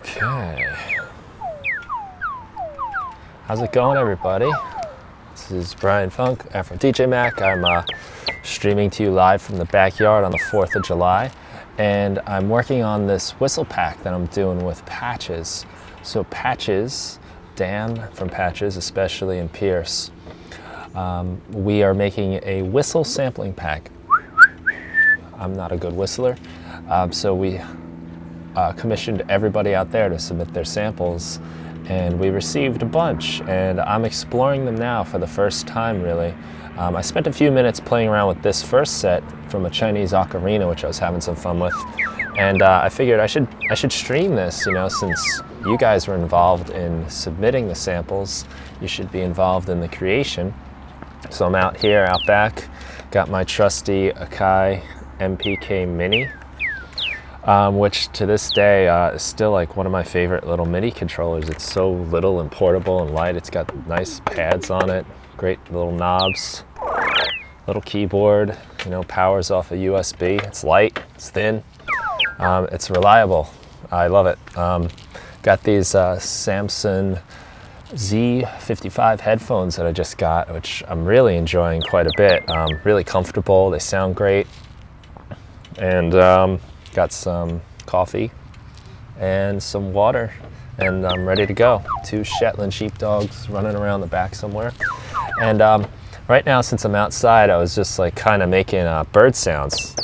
Okay. How's it going, everybody? This is Brian Funk from DJ Mac. I'm streaming to you live from the backyard on the 4th of July, and I'm working on this whistle pack that I'm doing with pATCHES. So pATCHES, Dan from pATCHES, especially in Pierce, we are making a whistle sampling pack. I'm not a good whistler, so we commissioned everybody out there to submit their samples, and we received a bunch, and I'm exploring them now for the first time, really. I spent a few minutes playing around with this first set from a Chinese ocarina, which I was having some fun with, and I figured I should stream this, you know, since you guys were involved in submitting the samples, you should be involved in the creation. So I'm out here, out back, got my trusty Akai MPK Mini, which to this day is still like one of my favorite little MIDI controllers. It's so little and portable and light. It's got nice pads on it, great little knobs, little keyboard, you know, powers off a USB. It's light, it's thin, it's reliable. I love it. Got these Samsung Z55 headphones that I just got, which I'm really enjoying quite a bit. Really comfortable, they sound great. And got some coffee and some water, and I'm ready to go. 2 Shetland sheepdogs running around the back somewhere. And right now, since I'm outside, I was just like kind of making bird sounds.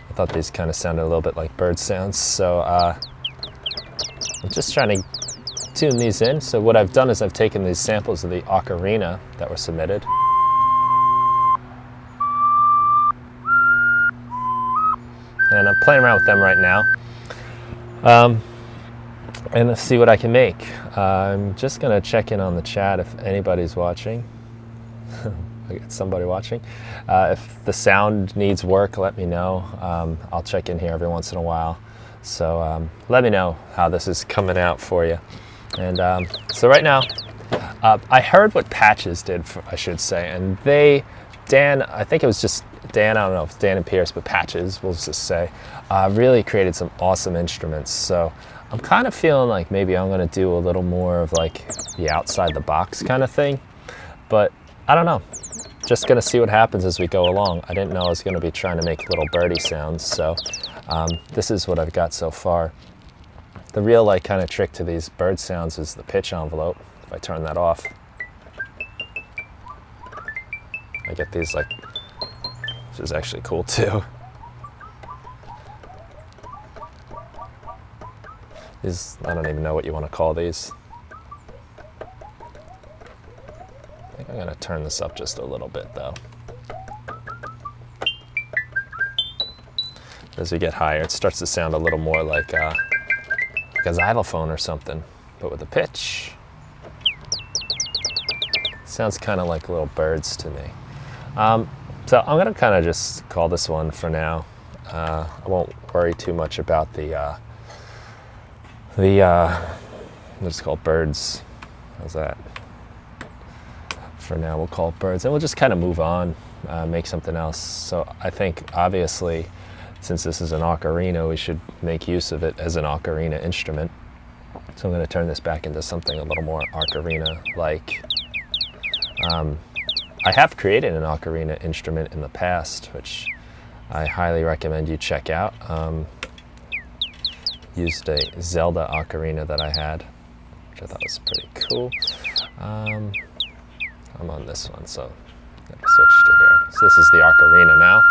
I thought these kind of sounded a little bit like bird sounds, so I'm just trying to tune these in. So what I've done is I've taken these samples of the ocarina that were submitted, and I'm playing around with them right now, and let's see what I can make. I'm just gonna check in on the chat if anybody's watching. I got somebody watching. If the sound needs work, let me know. I'll check in here every once in a while. So let me know how this is coming out for you. And so right now, I heard what pATCHES did, I should say, and Dan, I think it was just Dan, I don't know if it's Dan and Pierce, but pATCHES, we'll just say, really created some awesome instruments. So I'm kind of feeling like maybe I'm gonna do a little more of like the outside the box kind of thing, but I don't know. Just gonna see what happens as we go along. I didn't know I was gonna be trying to make little birdie sounds, so this is what I've got so far. The real like kind of trick to these bird sounds is the pitch envelope. If I turn that off, I get these like, which is actually cool too. These, I don't even know what you want to call these. I think I'm gonna turn this up just a little bit though. As we get higher, it starts to sound a little more like a xylophone or something, but with a pitch. Sounds kind of like little birds to me. So I'm gonna kind of just call this one for now. I won't worry too much about let's call it birds. How's that? For now, we'll call it birds, and we'll just kind of move on, make something else. So I think obviously, since this is an ocarina, we should make use of it as an ocarina instrument. So I'm going to turn this back into something a little more ocarina-like. I have created an ocarina instrument in the past, which I highly recommend you check out. Used a Zelda ocarina that I had, which I thought was pretty cool. I'm on this one, so I'm going to switch to here. So this is the ocarina now.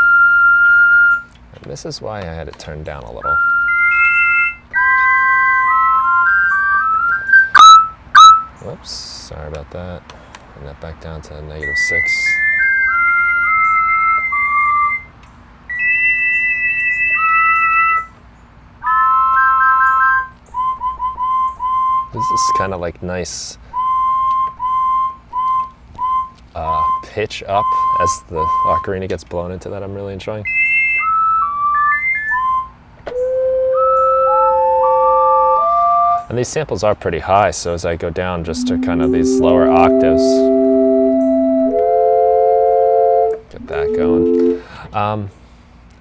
And this is why I had it turned down a little. Whoops, sorry about that. Bring that back down to -6. This is kind of like nice pitch up as the ocarina gets blown into that. I'm really enjoying. And these samples are pretty high, so as I go down just to kind of these lower octaves, get that going.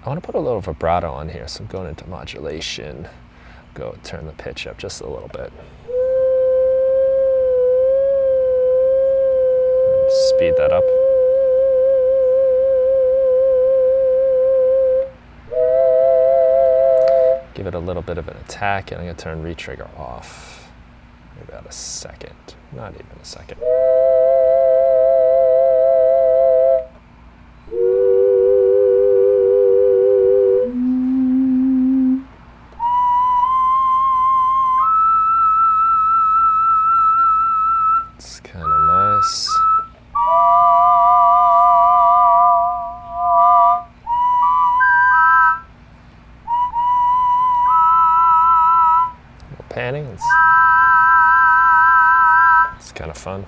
I want to put a little vibrato on here, so I'm going into modulation. Turn the pitch up just a little bit. Speed that up. Give it a little bit of an attack, and I'm going to turn retrigger off. Maybe about a second, not even a second. It's kind of nice. Panning. It's kind of fun.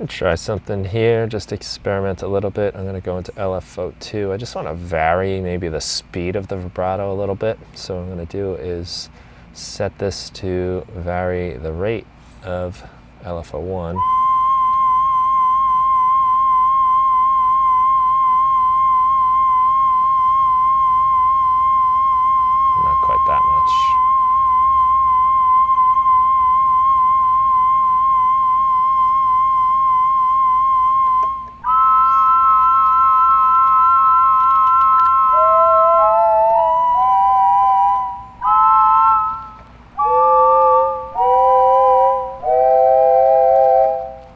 Try something here, just experiment a little bit. I'm going to go into LFO2. I just want to vary maybe the speed of the vibrato a little bit. So what I'm going to do is set this to vary the rate of LFO1. Not quite that much.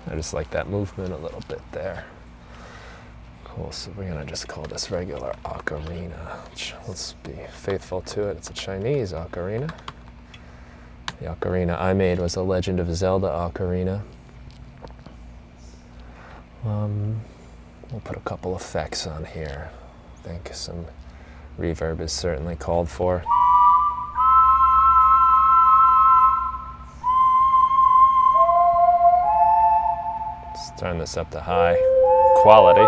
I just like that movement a little bit there. Cool, so we're gonna just call this regular ocarina. Let's be faithful to it. It's a Chinese ocarina. The ocarina I made was a Legend of Zelda ocarina. We'll put a couple effects on here. I think some reverb is certainly called for. Let's turn this up to high quality.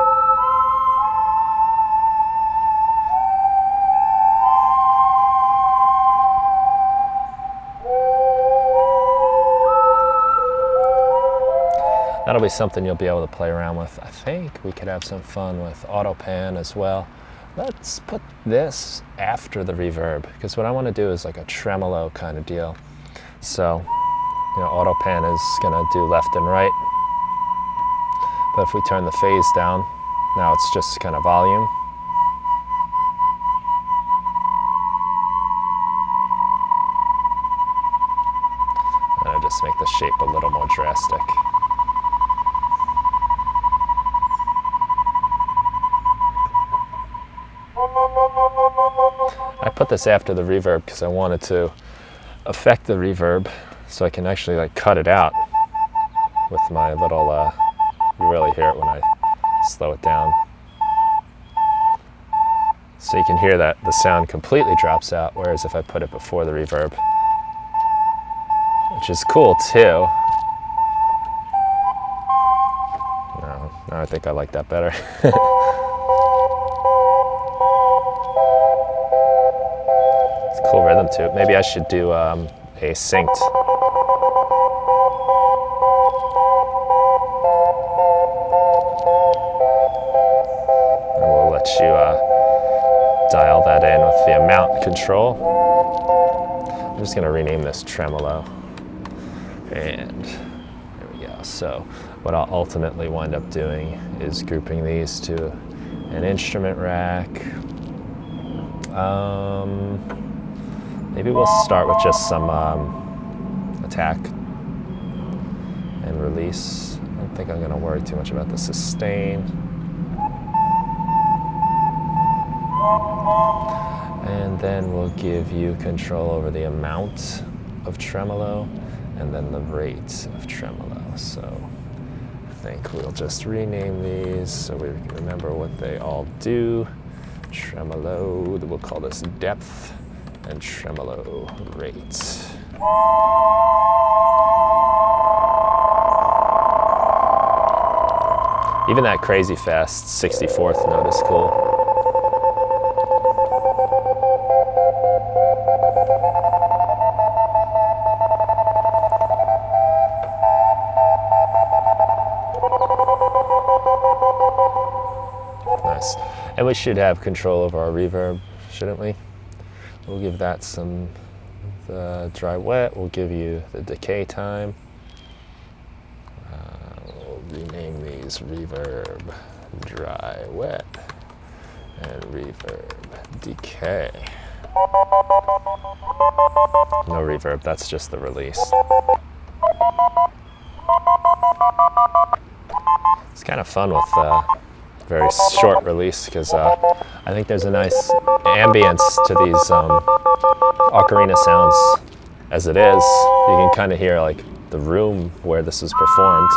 That'll be something you'll be able to play around with. I think we could have some fun with auto pan as well. Let's put this after the reverb, because what I want to do is like a tremolo kind of deal. So, auto pan is gonna do left and right. But if we turn the phase down, now it's just kind of volume. And I just make the shape a little more drastic. I put this after the reverb because I wanted to affect the reverb so I can actually like cut it out with my little, you really hear it when I slow it down. So you can hear that the sound completely drops out, whereas if I put it before the reverb, which is cool too. No, I think I like that better. Cool rhythm to it. Maybe I should do a synced. And we'll let you dial that in with the amount control. I'm just going to rename this tremolo. And there we go. So what I'll ultimately wind up doing is grouping these to an instrument rack. Maybe we'll start with just some attack and release. I don't think I'm going to worry too much about the sustain. And then we'll give you control over the amount of tremolo and then the rate of tremolo. So I think we'll just rename these so we can remember what they all do. Tremolo, we'll call this depth, and tremolo rate. Even that crazy fast 64th note is cool. Nice. And we should have control over our reverb, shouldn't we? We'll give that some dry wet. We'll give you the decay time. We'll rename these reverb dry wet and reverb decay. No reverb, that's just the release. It's kind of fun with very short release because I think there's a nice ambience to these ocarina sounds as it is. You can kind of hear like the room where this is performed,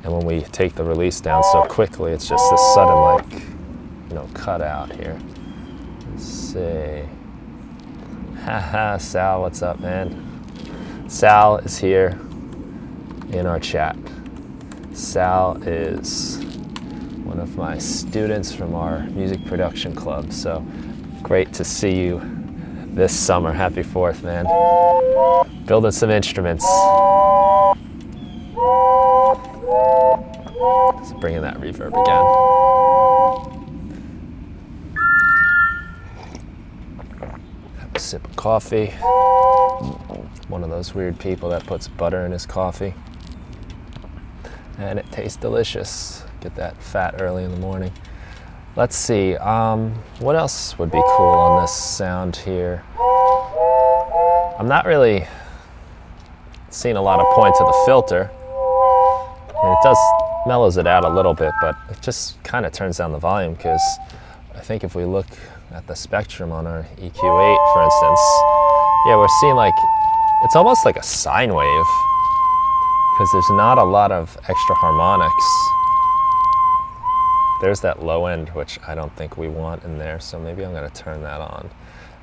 and when we take the release down so quickly, it's just this sudden, like, you know, cut out here. Let's see. Haha, Sal, what's up, man? Sal is here in our chat. Sal is one of my students from our music production club, so great to see you this summer. Happy 4th, man. Building some instruments. Just bringing that reverb again. Have a sip of coffee. One of those weird people that puts butter in his coffee. And it tastes delicious. Get that fat early in the morning. Let's see, what else would be cool on this sound here? I'm not really seeing a lot of point to the filter. I mean, it does mellows it out a little bit, but it just kind of turns down the volume, because I think if we look at the spectrum on our EQ8, for instance, yeah, we're seeing like, it's almost like a sine wave, because there's not a lot of extra harmonics. There's that low end, which I don't think we want in there, so maybe I'm going to turn that on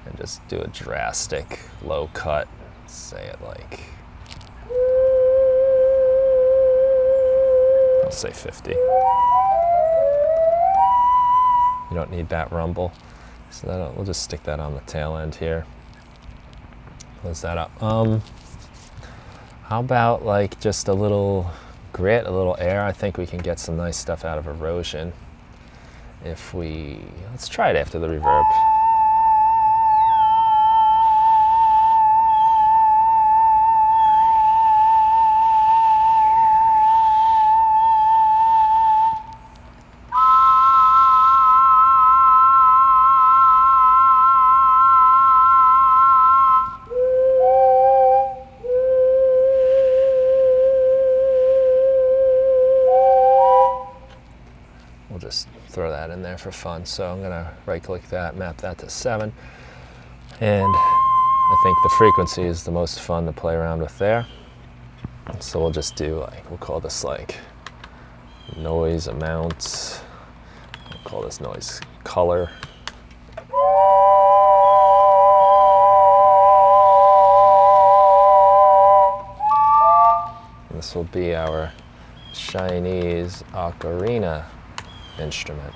and just do a drastic low cut. Say it like, I'll say 50. You don't need that rumble, so we'll just stick that on the tail end here. Close that up. How about like just a little grit, a little air? I think we can get some nice stuff out of erosion. If we, let's try it after the reverb. Just throw that in there for fun. So I'm gonna right click that, map that to 7, and I think the frequency is the most fun to play around with there. So we'll just do like, we'll call this like noise amount, we'll call this noise color. And this will be our Chinese ocarina instrument.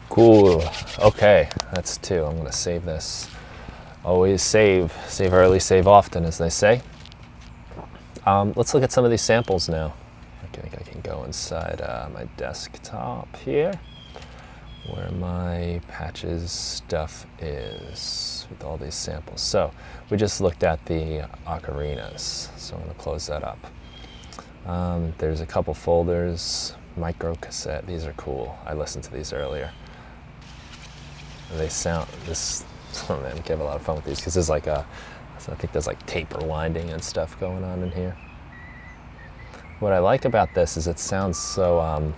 Cool. Okay, that's 2. I'm going to save this. Always save. Save early, save often, as they say. Let's look at some of these samples now. I think I can go inside my desktop here, where my patches stuff is with all these samples. So we just looked at the ocarinas, so I'm going to close that up. There's a couple folders, micro cassette. These are cool. I listened to these earlier. They sound, this, oh man, we have a lot of fun with these, because there's like a, so I think there's like taper winding and stuff going on in here. What I like about this is it sounds so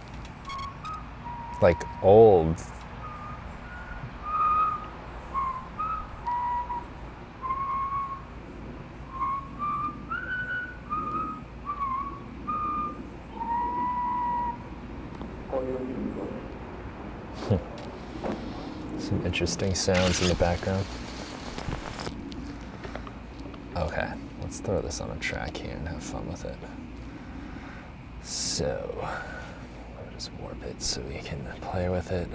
like old. Some interesting sounds in the background. Okay, let's throw this on a track here and have fun with it. So, I'll just warp it so we can play with it.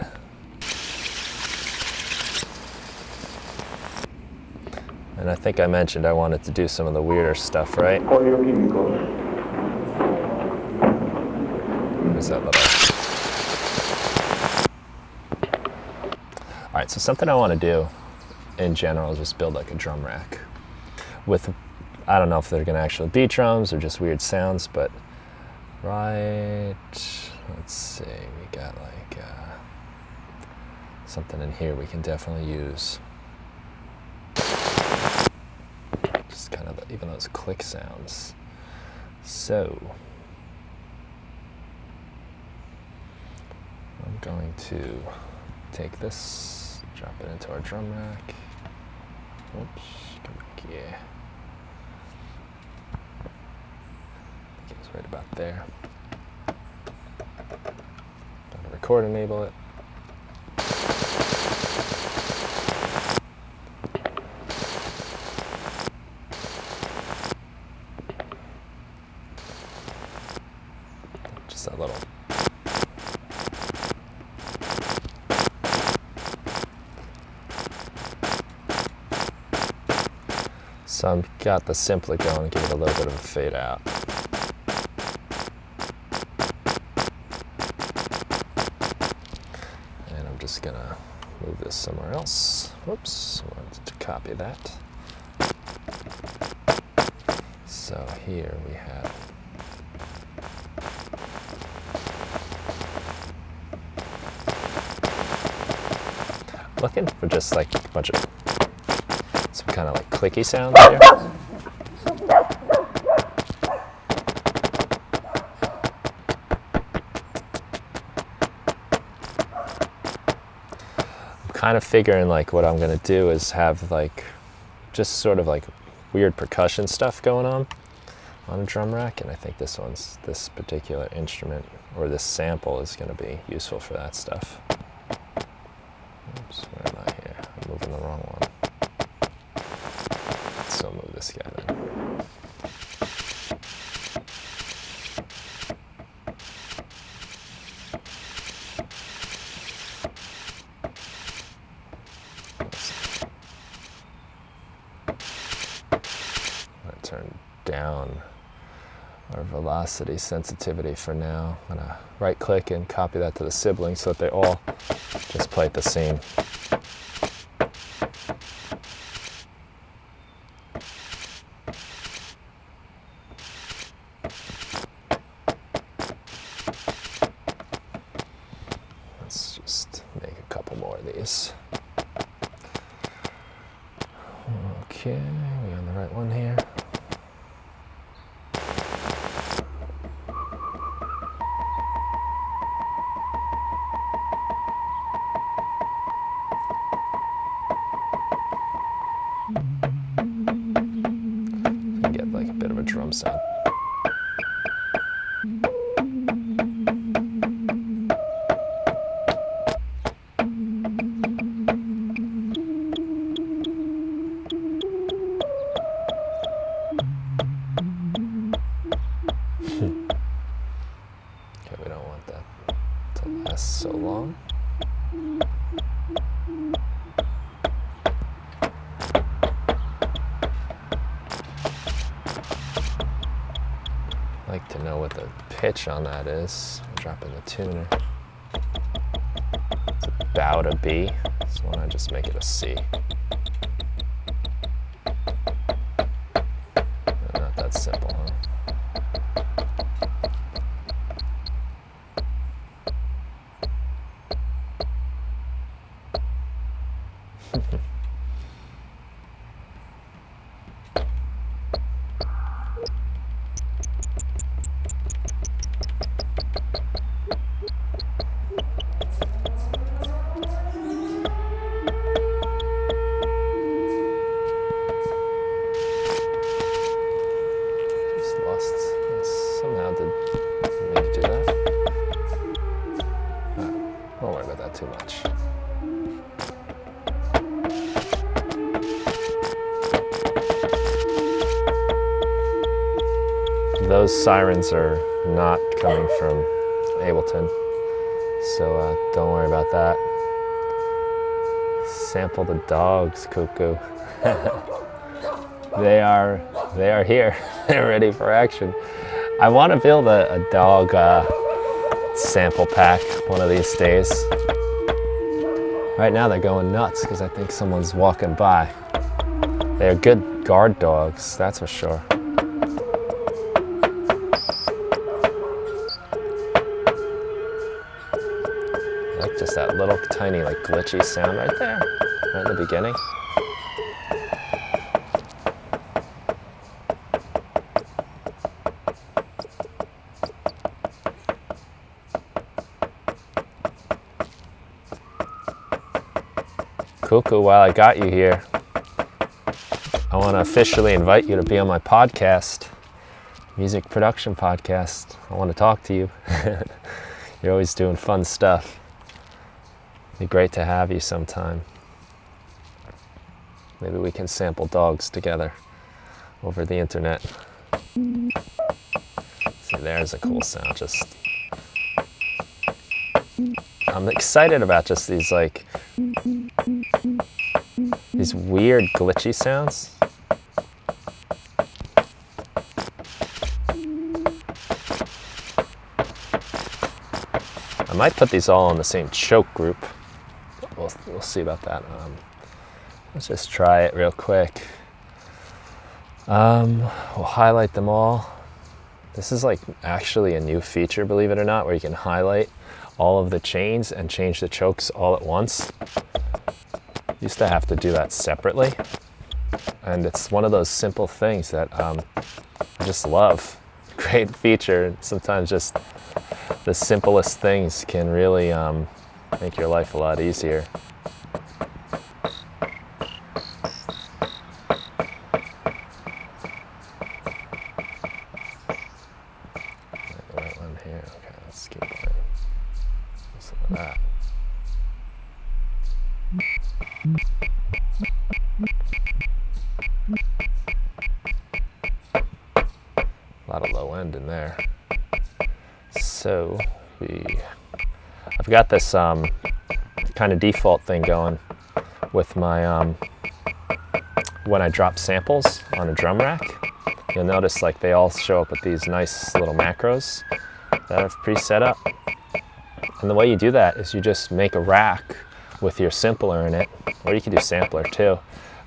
And I think I mentioned I wanted to do some of the weirder stuff, right? Where's that little... All right, so something I want to do in general is just build like a drum rack with, I don't know if they're going to actually be drums or just weird sounds, but right, let's see, we got like something in here we can definitely use. Just kind of even those click sounds. So I'm going to take this, drop it into our drum rack. Oops, come back here. I think it was right about there. Got to record enable it. Just that little. So I've got the simpler going and give it a little bit of a fade out. And I'm just gonna move this somewhere else. Whoops, I wanted to copy that. So here we have looking for just like a bunch of some kind of like clicky sounds here. I'm kind of figuring like what I'm gonna do is have like just sort of like weird percussion stuff going on a drum rack, and I think this particular instrument or this sample is gonna be useful for that stuff. Oops, where am I here? I'm moving the wrong one. So move this guy then. I'm going to turn down our velocity sensitivity for now. I'm going to right click and copy that to the sibling so that they all just play at the same. Let's just make a couple more of these. Okay, we on the right one here. Get like a bit of a drum sound. Okay, we don't want that to last so long. I'd like to know what the pitch on that is. I'll drop in the tuner. It's about a B, so why not just make it a C? Not that simple, huh? Somehow did need to do that. Won't worry about that too much. those sirens are not coming from Ableton, so don't worry about that. Sample the dogs, Cuckoo. They are here. They're ready for action. I want to build a dog sample pack one of these days. Right now they're going nuts because I think someone's walking by. They're good guard dogs, that's for sure. I like just that little tiny like glitchy sound right there, right in the beginning. Cuckoo, while I got you here, I want to officially invite you to be on my podcast, music production podcast. I want to talk to you. You're always doing fun stuff. It'd be great to have you sometime. Maybe we can sample dogs together over the internet. See, there's a cool sound. Just, I'm excited about just these like these weird glitchy sounds. I might put these all in the same choke group. We'll see about that. Let's just try it real quick. We'll highlight them all. This is like actually a new feature, believe it or not, where you can highlight all of the chains and change the chokes all at once. Used to have to do that separately, and it's one of those simple things that I just love. Great feature. Sometimes just the simplest things can really make your life a lot easier. The right one here. Okay, let's keep going. Some of that. A lot of low end in there. So I've got this kind of default thing going with my when I drop samples on a drum rack. You'll notice like they all show up with these nice little macros that I've pre-set up. And the way you do that is you just make a rack with your sampler in it, or you can do sampler too.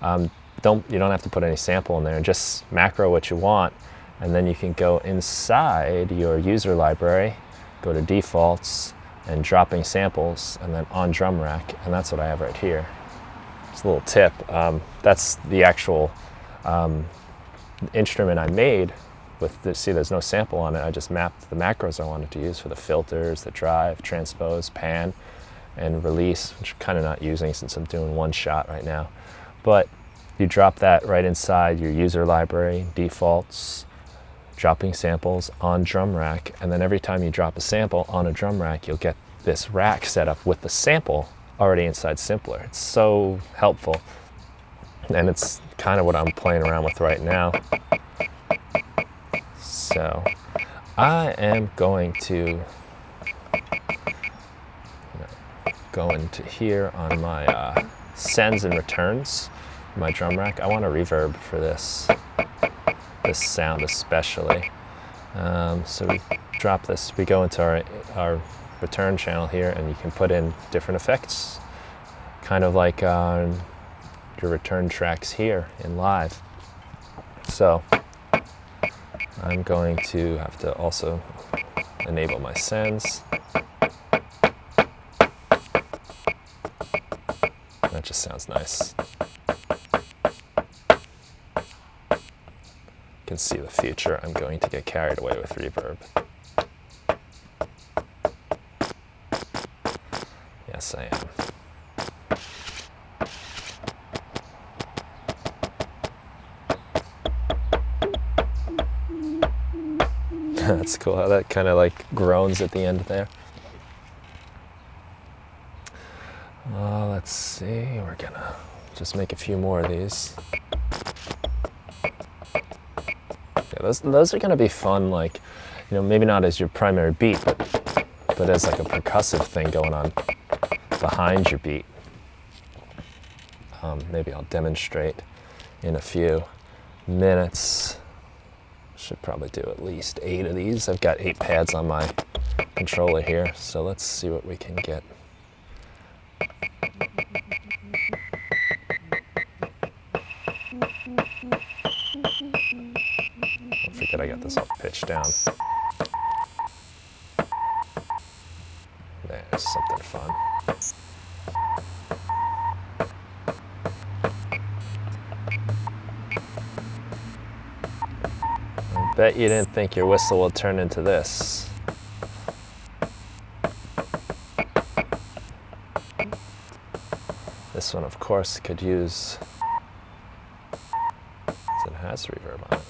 You don't have to put any sample in there, just macro what you want, and then you can go inside your user library, go to defaults and dropping samples, and then on drum rack, and that's what I have right here. It's a little tip. That's the actual instrument I made with this. See, there's no sample on it. I just mapped the macros I wanted to use for the filters, the drive, transpose, pan, and release, which I'm kind of not using since I'm doing one shot right now. But you drop that right inside your user library, defaults, dropping samples on drum rack, and then every time you drop a sample on a drum rack, you'll get this rack set up with the sample already inside Simpler. It's so helpful, and it's kind of what I'm playing around with right now. So I am going to go into here on my sends and returns, my drum rack. I want a reverb for this sound especially. So we drop this, we go into our return channel here, and you can put in different effects, kind of like your return tracks here in Live. So I'm going to have to also enable my sends. That just sounds nice. You can see the future. I'm going to get carried away with reverb. Yes, I am. That's cool how that kind of like groans at the end there. Let's see, we're gonna just make a few more of these. Get Those are going to be fun, like, you know, maybe not as your primary beat, but as like a percussive thing going on behind your beat. Maybe I'll demonstrate in a few minutes. Should probably do at least 8 of these. I've got 8 pads on my controller here, so let's see what we can get. Don't forget I got this all pitched down. There's something fun. I bet you didn't think your whistle will turn into this. This one, of course, could use, it has reverb on it.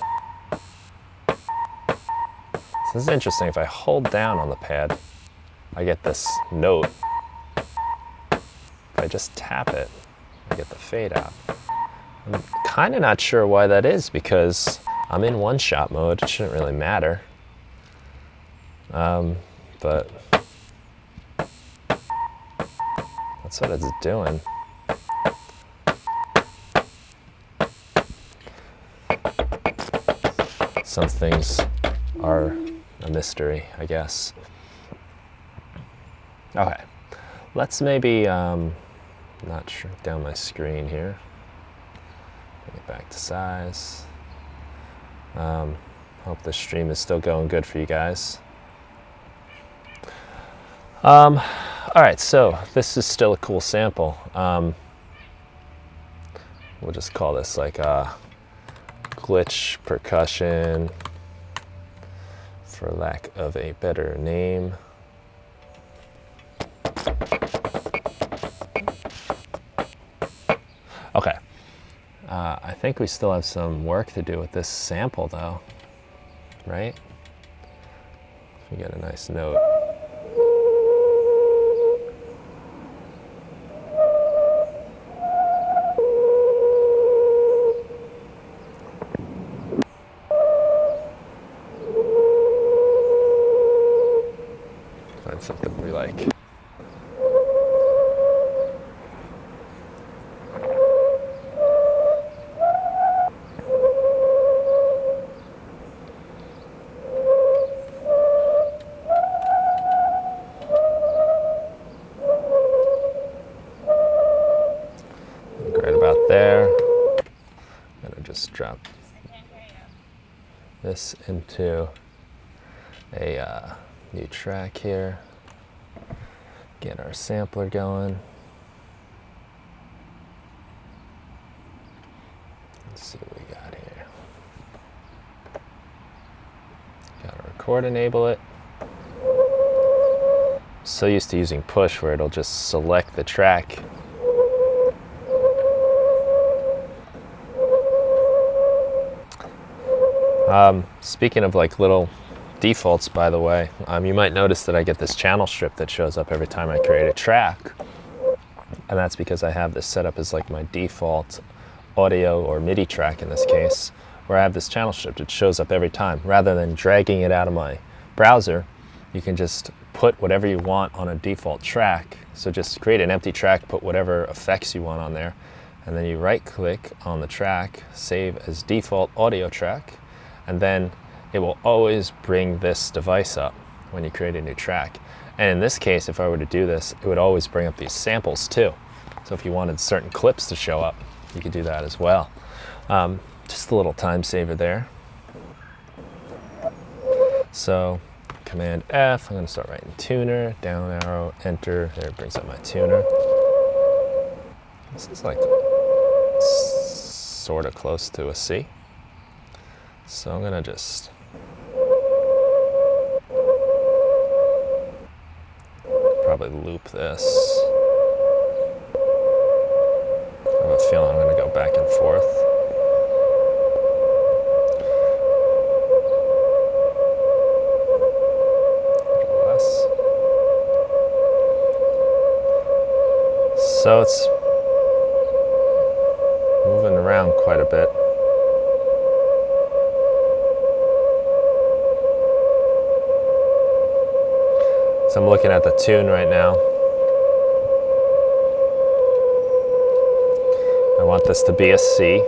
So this is interesting. If I hold down on the pad, I get this note. If I just tap it, I get the fade out. I'm kind of not sure why that is, because I'm in one-shot mode. It shouldn't really matter. But that's what it's doing. Some things are a mystery, I guess. Okay, let's maybe not shrink down my screen here. Bring it back to size. Hope the stream is still going good for you guys. All right, so this is still a cool sample. We'll just call this like a glitch percussion, for lack of a better name. Okay, I think we still have some work to do with this sample though, right? We get a nice note. Find something we like. Right about there. I'm gonna just drop this into a new track here. Get our sampler going. Let's see what we got here. Gotta record enable it. So used to using push where it'll just select the track. Speaking of like little defaults, by the way, you might notice that I get this channel strip that shows up every time I create a track. And that's because I have this set up as like my default audio or MIDI track in this case, where I have this channel strip that shows up every time. Rather than dragging it out of my browser, you can just put whatever you want on a default track. So just create an empty track, put whatever effects you want on there, and then you right click on the track, save as default audio track, and then it will always bring this device up when you create a new track. And in this case, if I were to do this, it would always bring up these samples too. So if you wanted certain clips to show up, you could do that as well. Just a little time saver there. So Command F, I'm gonna start writing tuner, down arrow, enter, there it brings up my tuner. This is like sort of close to a C. So I'm gonna just probably loop this. I have a feeling I'm gonna go back and forth. So it's moving around quite a bit. So I'm looking at the tune right now. I want this to be a C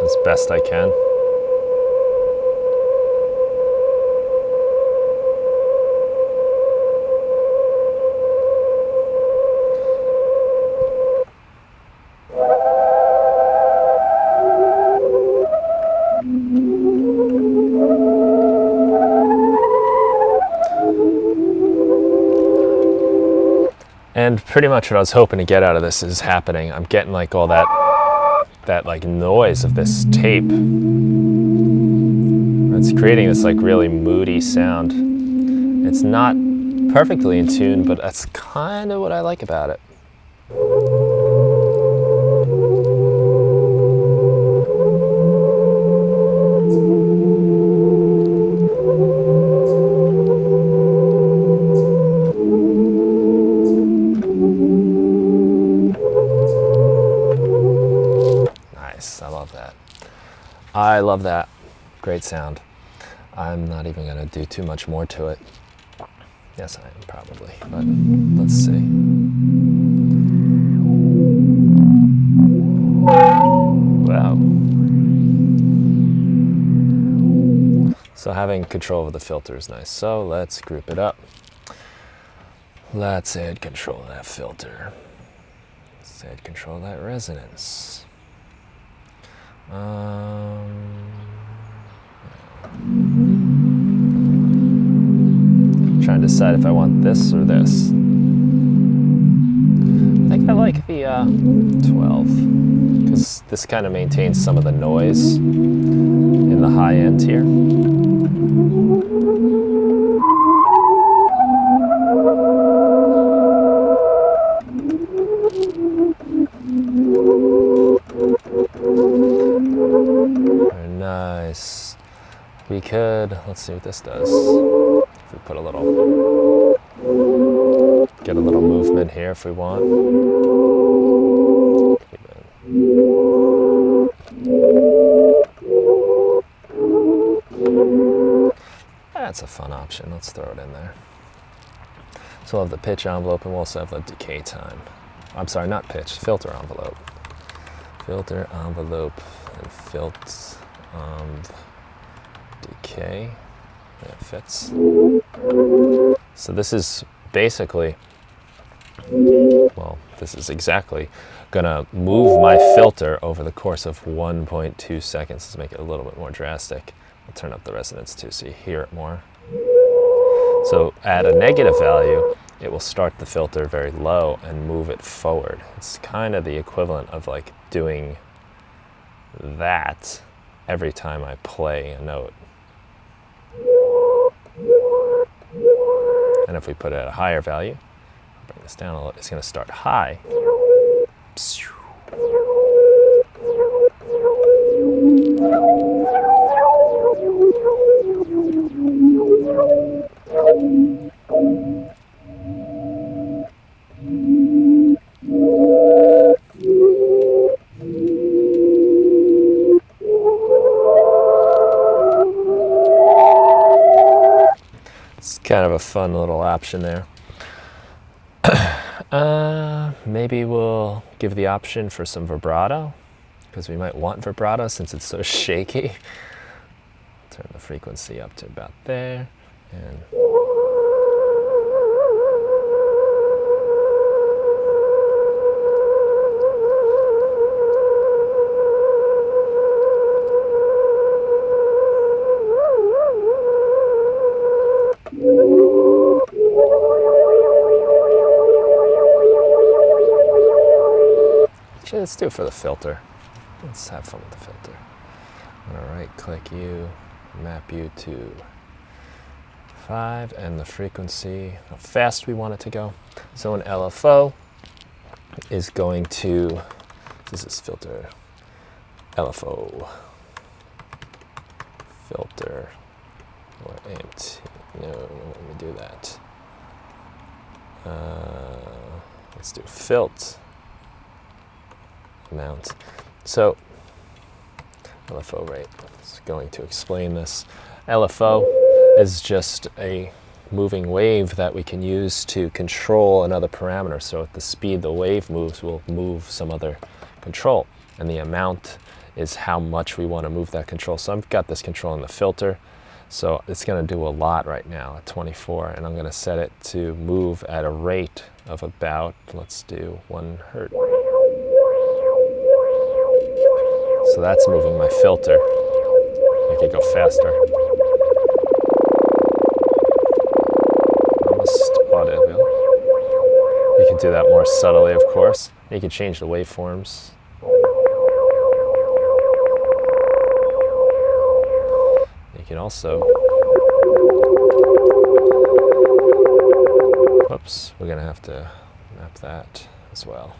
as best I can. And pretty much what I was hoping to get out of this is happening. I'm getting like all that like noise of this tape. It's creating this like really moody sound. It's not perfectly in tune, but that's kind of what I like about it. Nice, I love that. I love that. Great sound. I'm not even going to do too much more to it. Yes, I am probably, but let's see. Wow. So having control of the filter is nice. So let's group it up. Let's add control of that filter. Let's add control of that resonance. Trying to decide if I want this or this. I think I like the 12 because this kind of maintains some of the noise in the high end here. Very nice. We could, let's see what this does. If we put a little, get a little movement here if we want. That's a fun option. Let's throw it in there. So we'll have the pitch envelope and we'll also have the decay time. I'm sorry, not pitch, filter envelope. Filter envelope and decay. That fits. So this is basically, well, this is exactly gonna move my filter over the course of 1.2 seconds. Let's make it a little bit more drastic. I'll turn up the resonance too so you hear it more. So at a negative value, it will start the filter very low and move it forward. It's kind of the equivalent of like doing that every time I play a note. And if we put it at a higher value, bring this down a little, it's going to start high. It's kind of a fun little option there. Maybe we'll give the option for some vibrato, because we might want vibrato since it's so shaky. Turn the frequency up to about there. And actually, let's do it for the filter. Let's have fun with the filter. I'm going to right click you, map you to 5, and the frequency, how fast we want it to go. So an LFO is going to, this is filter, LFO, filter, or AMT, no, let me do that. Let's do filter. Amount. So LFO rate is going to explain this. LFO is just a moving wave that we can use to control another parameter. So at the speed the wave moves, we'll move some other control. And the amount is how much we want to move that control. So I've got this control in the filter. So it's going to do a lot right now at 24. And I'm going to set it to move at a rate of about, let's do 1 hertz. So that's moving my filter. Make it go faster. Almost audible. You can do that more subtly, of course. You can change the waveforms. You can also, whoops, we're going to have to map that as well.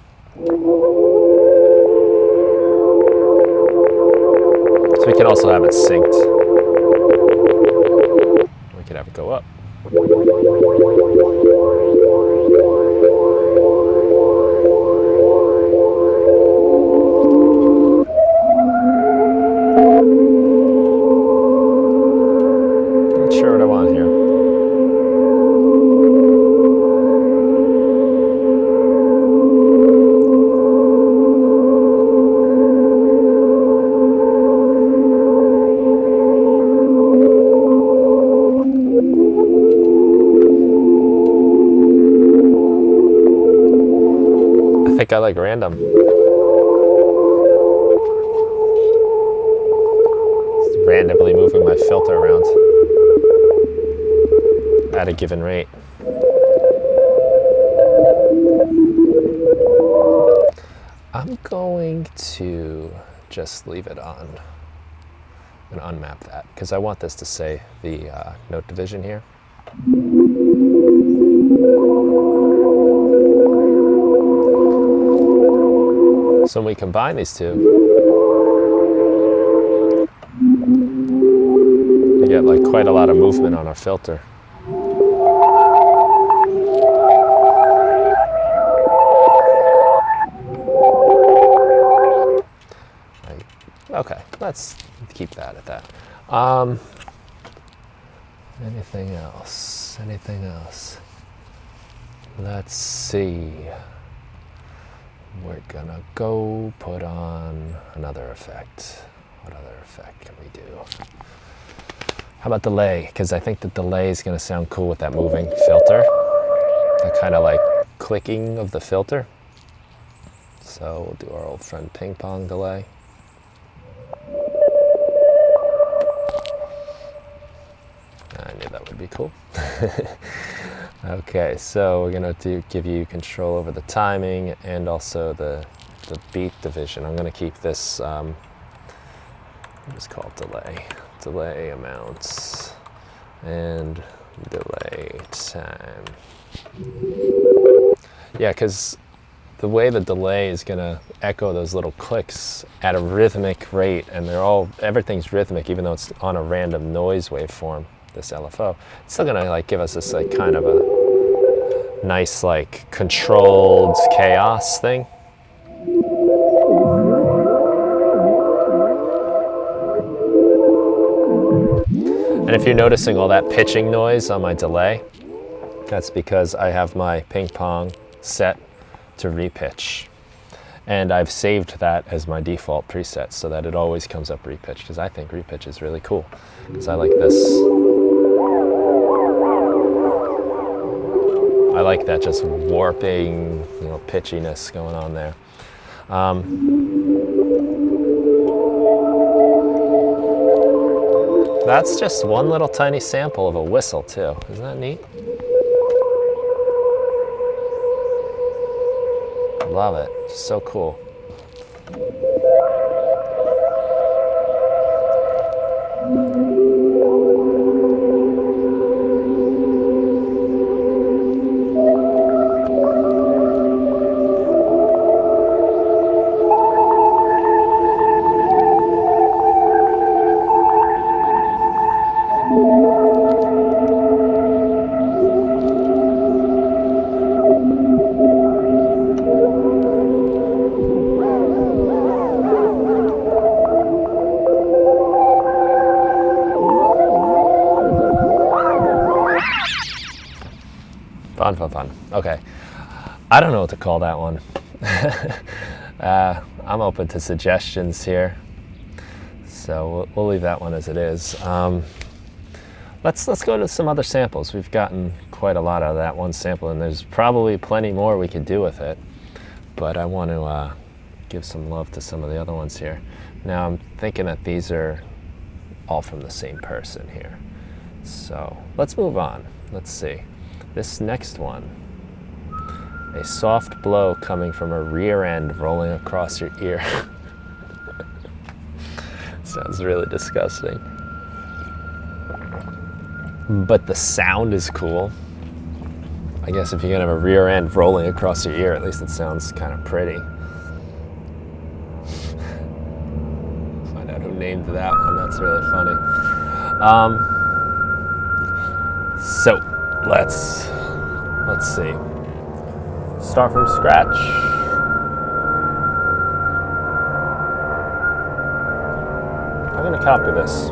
So we can also have it synced. We could have it go up. Not sure what I want here. I think I like random. Just randomly moving my filter around at a given rate. I'm going to just leave it on. I'm going to unmap that because I want this to say the note division here. So when we combine these two, we get like quite a lot of movement on our filter. Okay, let's keep that at that. Anything else? Anything else? Let's see. We're gonna go put on another effect. What other effect can we do? How about delay? Because I think the delay is gonna sound cool with that moving filter. That kind of like clicking of the filter. So we'll do our old friend ping pong delay. I knew that would be cool. Okay, so we're going to give you control over the timing and also the beat division. I'm going to keep this, it's called delay. Delay amounts and delay time. Yeah, because the way the delay is going to echo those little clicks at a rhythmic rate, and everything's rhythmic even though it's on a random noise waveform. This LFO, it's still gonna like give us this like kind of a nice like controlled chaos thing. And if you're noticing all that pitching noise on my delay, that's because I have my ping pong set to repitch. And I've saved that as my default preset so that it always comes up repitch, because I think repitch is really cool. Because I like this. I like that just warping, pitchiness going on there. That's just one little tiny sample of a whistle too. Isn't that neat? Love it. So cool. Okay, I don't know what to call that one. I'm open to suggestions here, so we'll leave that one as it is. Let's go to some other samples. We've gotten quite a lot out of that one sample, and there's probably plenty more we could do with it, but I want to give some love to some of the other ones here. Now I'm thinking that these are all from the same person here. So let's move on. Let's see. This next one, a soft blow coming from a rear end rolling across your ear. Sounds really disgusting. But the sound is cool. I guess if you're gonna have a rear end rolling across your ear, at least it sounds kind of pretty. Find out who named that one, that's really funny. So let's see. Start from scratch. I'm gonna copy this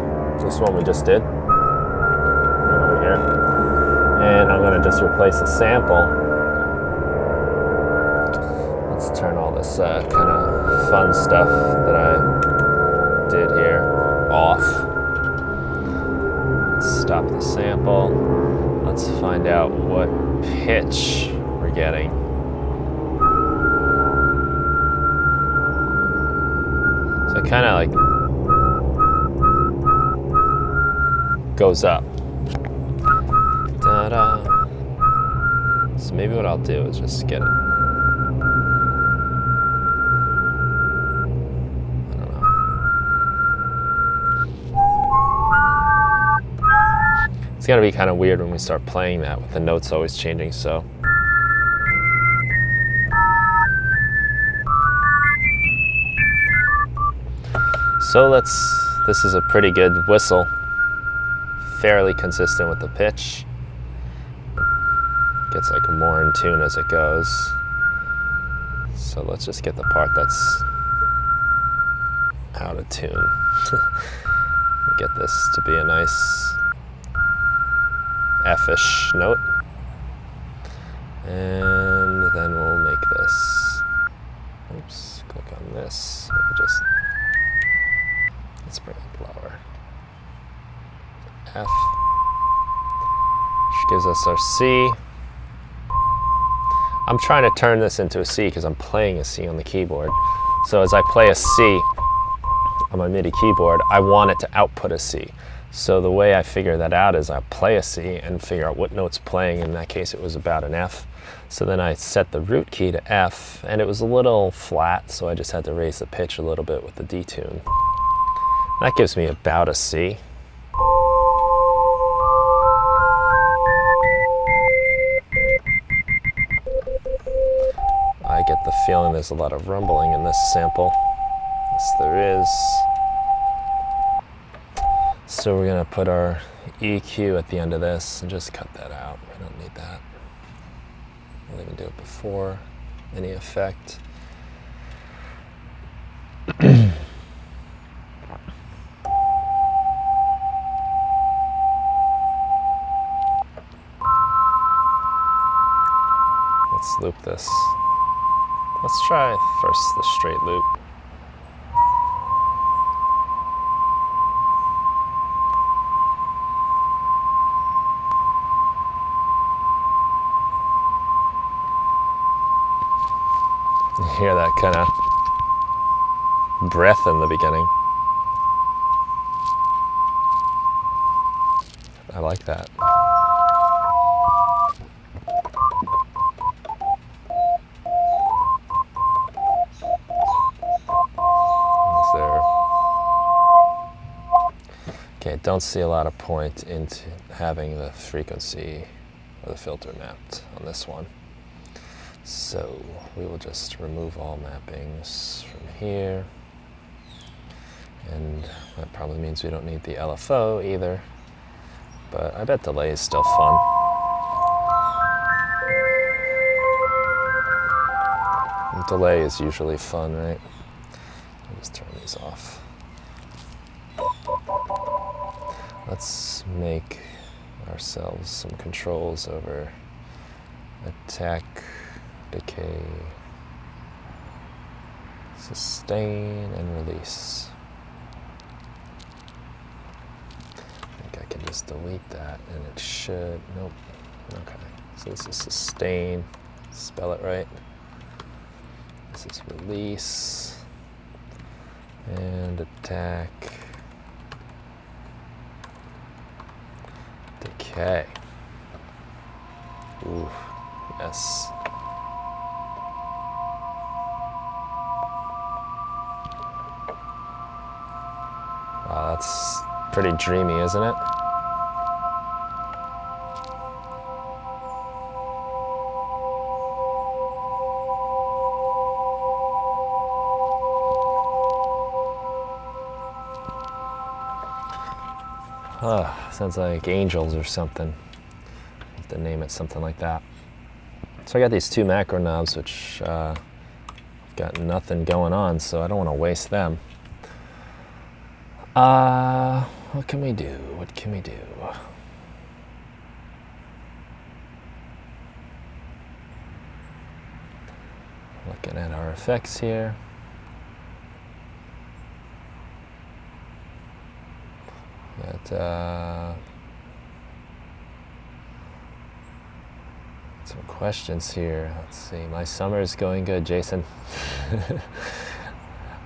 one we just did. Over here. And I'm gonna just replace the sample. Let's turn all this kind of fun stuff that I did here off. Let's stop the sample. Let's find out what pitch we're getting. So it kind of like goes up. Da-da. So maybe what I'll do is just get it. I don't know. It's gonna be kind of weird when we start playing that with the notes always changing, so. So this is a pretty good whistle. Fairly consistent with the pitch. Gets like more in tune as it goes. So let's just get the part that's out of tune. Get this to be a nice F-ish note. And then we'll make this. Oops, click on this. Let's bring it lower. F, which gives us our C. I'm trying to turn this into a C because I'm playing a C on the keyboard. So as I play a C on my MIDI keyboard, I want it to output a C. So the way I figure that out is I play a C and figure out what note's playing. In that case, it was about an F. So then I set the root key to F, and it was a little flat, so I just had to raise the pitch a little bit with the detune. That gives me about a C. I get the feeling there's a lot of rumbling in this sample. Yes, there is. So we're gonna put our EQ at the end of this and just cut that out. We don't need that. We'll even do it before any effect. Let's loop this. Let's try first the straight loop. You hear that kind of breath in the beginning. I like that. Okay, don't see a lot of point into having the frequency or the filter mapped on this one. So we will just remove all mappings from here. And that probably means we don't need the LFO either. But I bet delay is still fun. And delay is usually fun, right? I'll just turn these off. Let's make ourselves some controls over attack, decay, sustain, and release. I think I can just delete that and it should, nope, okay. So this is sustain, spell it right. This is release, and attack, decay. Ooh, yes. Wow, that's pretty dreamy, isn't it? Sounds like angels or something. I have to name it something like that. So I got these two macro knobs, which got nothing going on, so I don't want to waste them. What can we do? What can we do? Looking at our effects here. Got some questions here. Let's see. My summer is going good, Jason.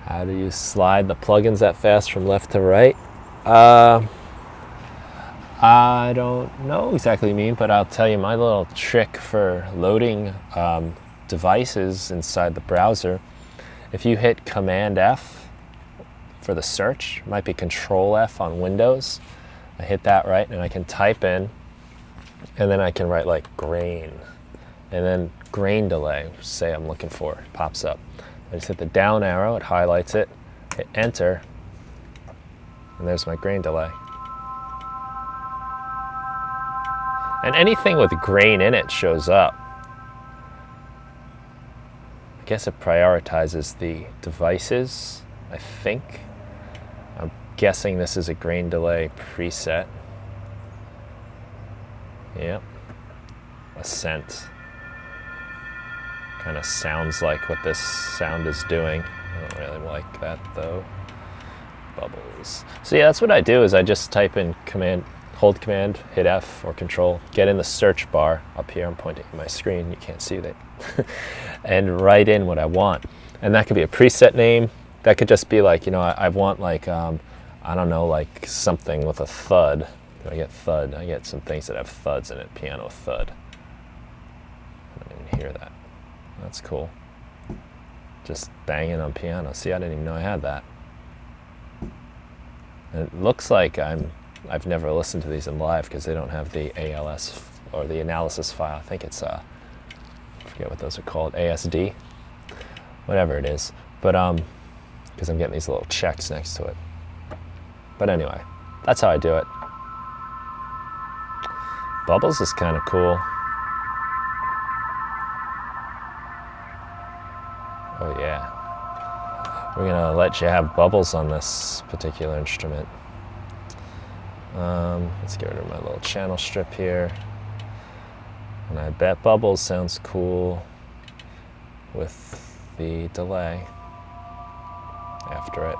How do you slide the plugins that fast from left to right? I don't know exactly what you mean, but I'll tell you my little trick for loading devices inside the browser. If you hit Command F for the search, might be Control F on Windows. I hit that right and I can type in, and then I can write like grain, and then grain delay, say I'm looking for, pops up. I just hit the down arrow, it highlights it, hit enter, and there's my grain delay. And anything with grain in it shows up. I guess it prioritizes the devices, I think. I'm guessing this is a grain delay preset. Yep. Ascent. Kind of sounds like what this sound is doing. I don't really like that though. Bubbles. So yeah, that's what I do, is I just type in command, hold command, hit F or control, get in the search bar up here. I'm pointing at my screen, you can't see that. And write in what I want. And that could be a preset name. That could just be like, you know, I want like, I don't know, like something with a thud. I get thud. I get some things that have thuds in it. Piano thud. I don't even hear that. That's cool. Just banging on piano. See, I didn't even know I had that. And it looks like I've never listened to these in live because they don't have the ALS or the analysis file. I think it's I forget what those are called, ASD, whatever it is. But because I'm getting these little checks next to it. But anyway, that's how I do it. Bubbles is kind of cool. Oh yeah. We're gonna let you have bubbles on this particular instrument. Let's get rid of my little channel strip here. And I bet bubbles sounds cool with the delay after it.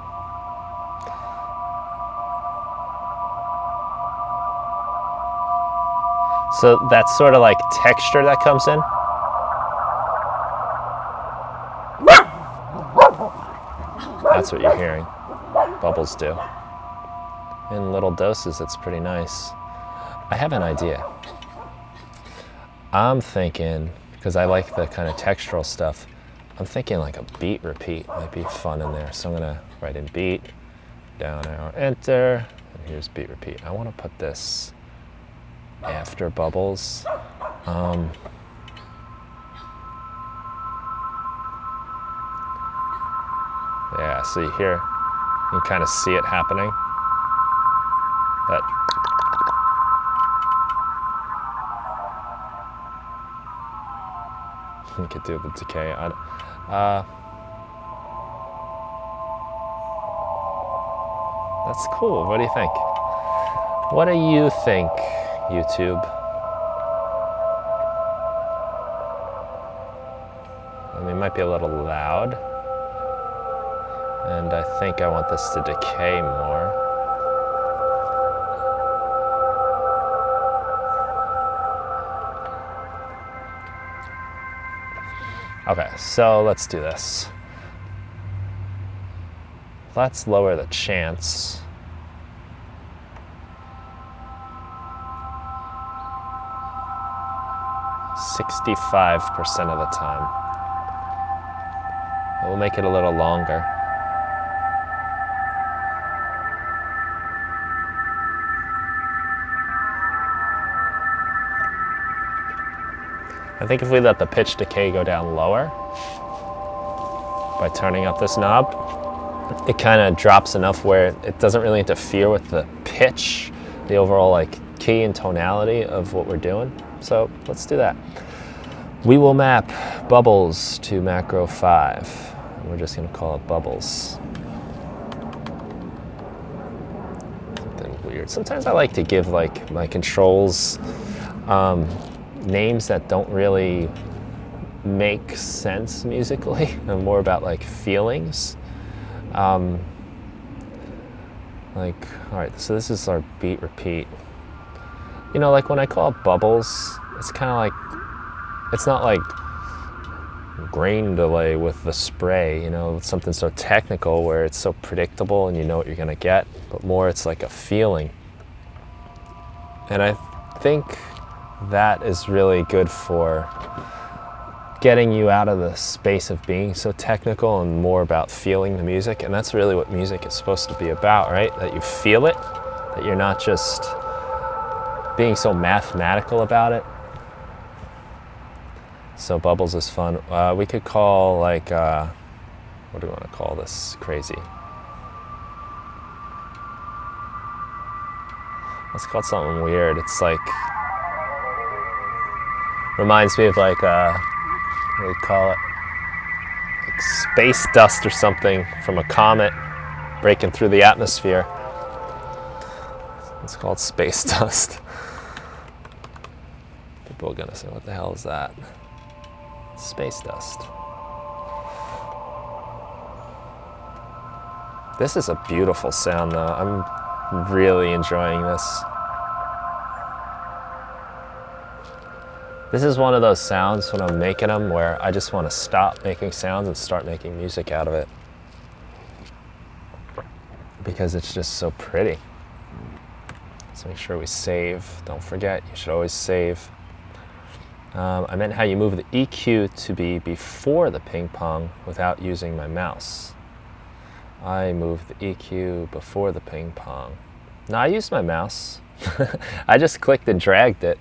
So that's sort of like texture that comes in. That's what you're hearing. Bubbles do. In little doses, it's pretty nice. I have an idea. I'm thinking, because I like the kind of textural stuff, I'm thinking like a beat repeat might be fun in there. So I'm gonna write in beat, down arrow, enter, and here's beat repeat. I want to put this after bubbles. Yeah, so you hear, you can kind of see it happening. But you could do the decay. That's cool. What do you think? What do you think, YouTube? I mean, it might be a little loud. And I think I want this to decay more. Okay, so let's do this. Let's lower the chance. "65% of the time. We'll make it a little longer. I think if we let the pitch decay go down lower by turning up this knob, it kind of drops enough where it doesn't really interfere with the pitch, the overall like key and tonality of what we're doing. So let's do that. We will map bubbles to macro 5. We're just going to call it bubbles. Something weird. Sometimes I like to give like my controls names that don't really make sense musically. I'm more about like feelings. Like, all right, so this is our beat repeat. You know, like when I call it bubbles, it's kind of like, it's not like grain delay with the spray, you know, something so technical where it's so predictable and you know what you're gonna get, but more it's like a feeling. And I think that is really good for getting you out of the space of being so technical and more about feeling the music. And that's really what music is supposed to be about, right? That you feel it, that you're not just being so mathematical about it. So bubbles is fun. We could call like, what do we want to call this crazy? Let's call it something weird. It's like, reminds me of like, what do we call it? Like space dust or something from a comet breaking through the atmosphere. It's called space dust. People are gonna say, what the hell is that? Space dust. This is a beautiful sound though. I'm really enjoying this. This is one of those sounds when I'm making them where I just want to stop making sounds and start making music out of it. Because it's just so pretty. Let's make sure we save. Don't forget, you should always save. I meant how you move the EQ to be before the ping pong without using my mouse. I move the EQ before the ping pong. No, I used my mouse. I just clicked and dragged it.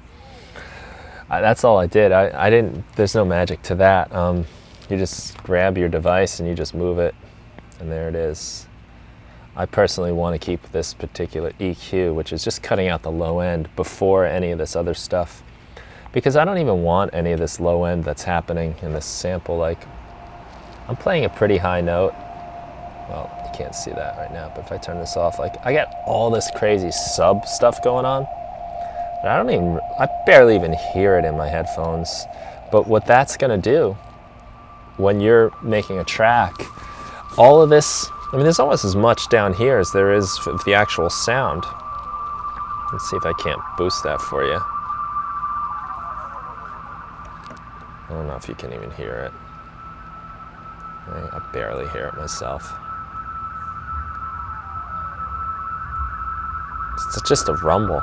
That's all I did. I didn't, there's no magic to that. You just grab your device and you just move it, and there it is. I personally want to keep this particular EQ, which is just cutting out the low end before any of this other stuff. Because I don't even want any of this low end that's happening in this sample. Like, I'm playing a pretty high note. Well, you can't see that right now, but if I turn this off, like, I got all this crazy sub stuff going on. I barely even hear it in my headphones. But what that's gonna do when you're making a track, all of this, I mean, there's almost as much down here as there is for the actual sound. Let's see if I can't boost that for you. I don't know if you can even hear it. I barely hear it myself. It's just a rumble.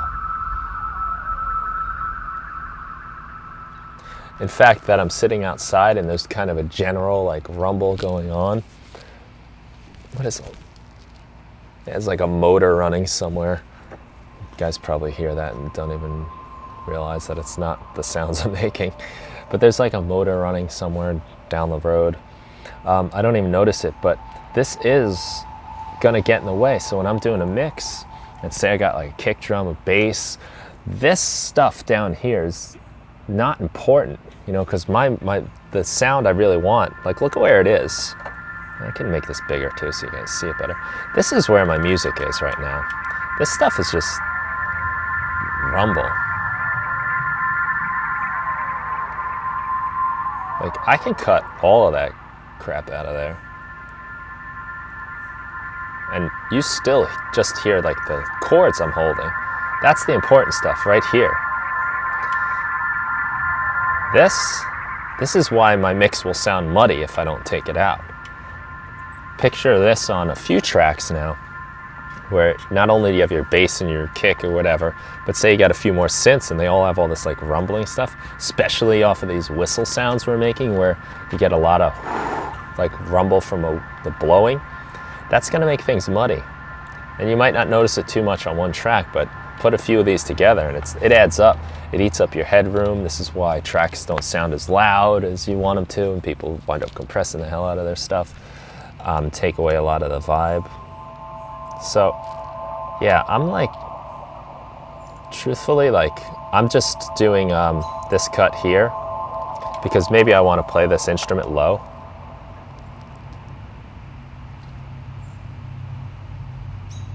In fact, that I'm sitting outside and there's kind of a general like rumble going on. What is it? It's like a motor running somewhere. You guys probably hear that and don't even realize that it's not the sounds I'm making. But there's like a motor running somewhere down the road. I don't even notice it, but this is gonna get in the way. So when I'm doing a mix, and say I got like a kick drum, a bass, this stuff down here is not important, you know, because the sound I really want, like look at where it is. I can make this bigger too so you guys see it better. This is where my music is right now. This stuff is just rumble. Like, I can cut all of that crap out of there. And you still just hear like the chords I'm holding. That's the important stuff right here. This is why my mix will sound muddy if I don't take it out. Picture this on a few tracks now, where not only do you have your bass and your kick or whatever, but say you got a few more synths and they all have all this like rumbling stuff, especially off of these whistle sounds we're making where you get a lot of like rumble from the blowing. That's gonna make things muddy. And you might not notice it too much on one track, but put a few of these together and it adds up. It eats up your headroom. This is why tracks don't sound as loud as you want them to, and people wind up compressing the hell out of their stuff. Take away a lot of the vibe. So yeah, I'm like, truthfully, like I'm just doing this cut here because maybe I want to play this instrument low.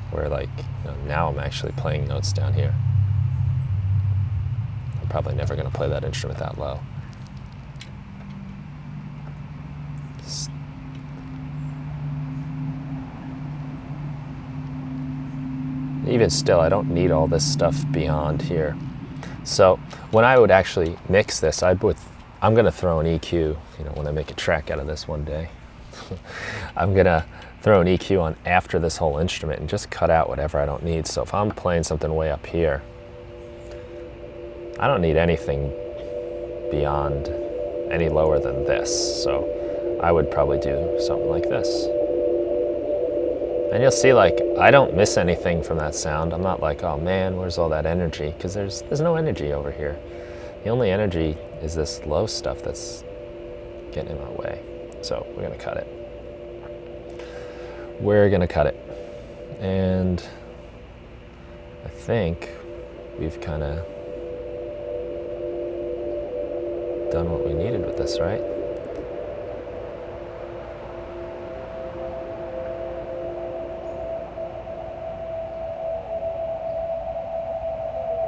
Where like, you know, now I'm actually playing notes down here. I'm probably never going to play that instrument that low. Even still, I don't need all this stuff beyond here. So when I would actually mix this, I'm going to throw an EQ, you know, when I make a track out of this one day. I'm going to throw an EQ on after this whole instrument and just cut out whatever I don't need. So if I'm playing something way up here, I don't need anything beyond any lower than this. So I would probably do something like this. And you'll see, like, I don't miss anything from that sound. I'm not like, oh man, where's all that energy? Because there's no energy over here. The only energy is this low stuff that's getting in our way. So we're gonna cut it. We're gonna cut it. And I think we've kind of done what we needed with this, right?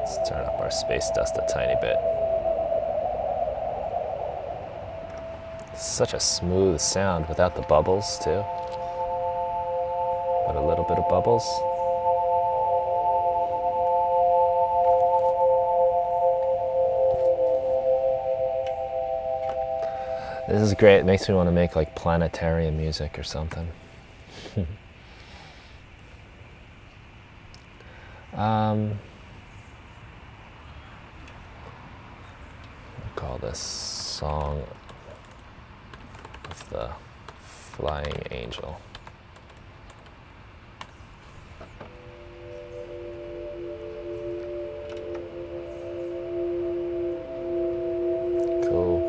Let's turn up our space dust a tiny bit. It's such a smooth sound without the bubbles too. But a little bit of bubbles. This is great. It makes me want to make like planetarium music or something. I'll call this Song of the Flying Angel. Cool.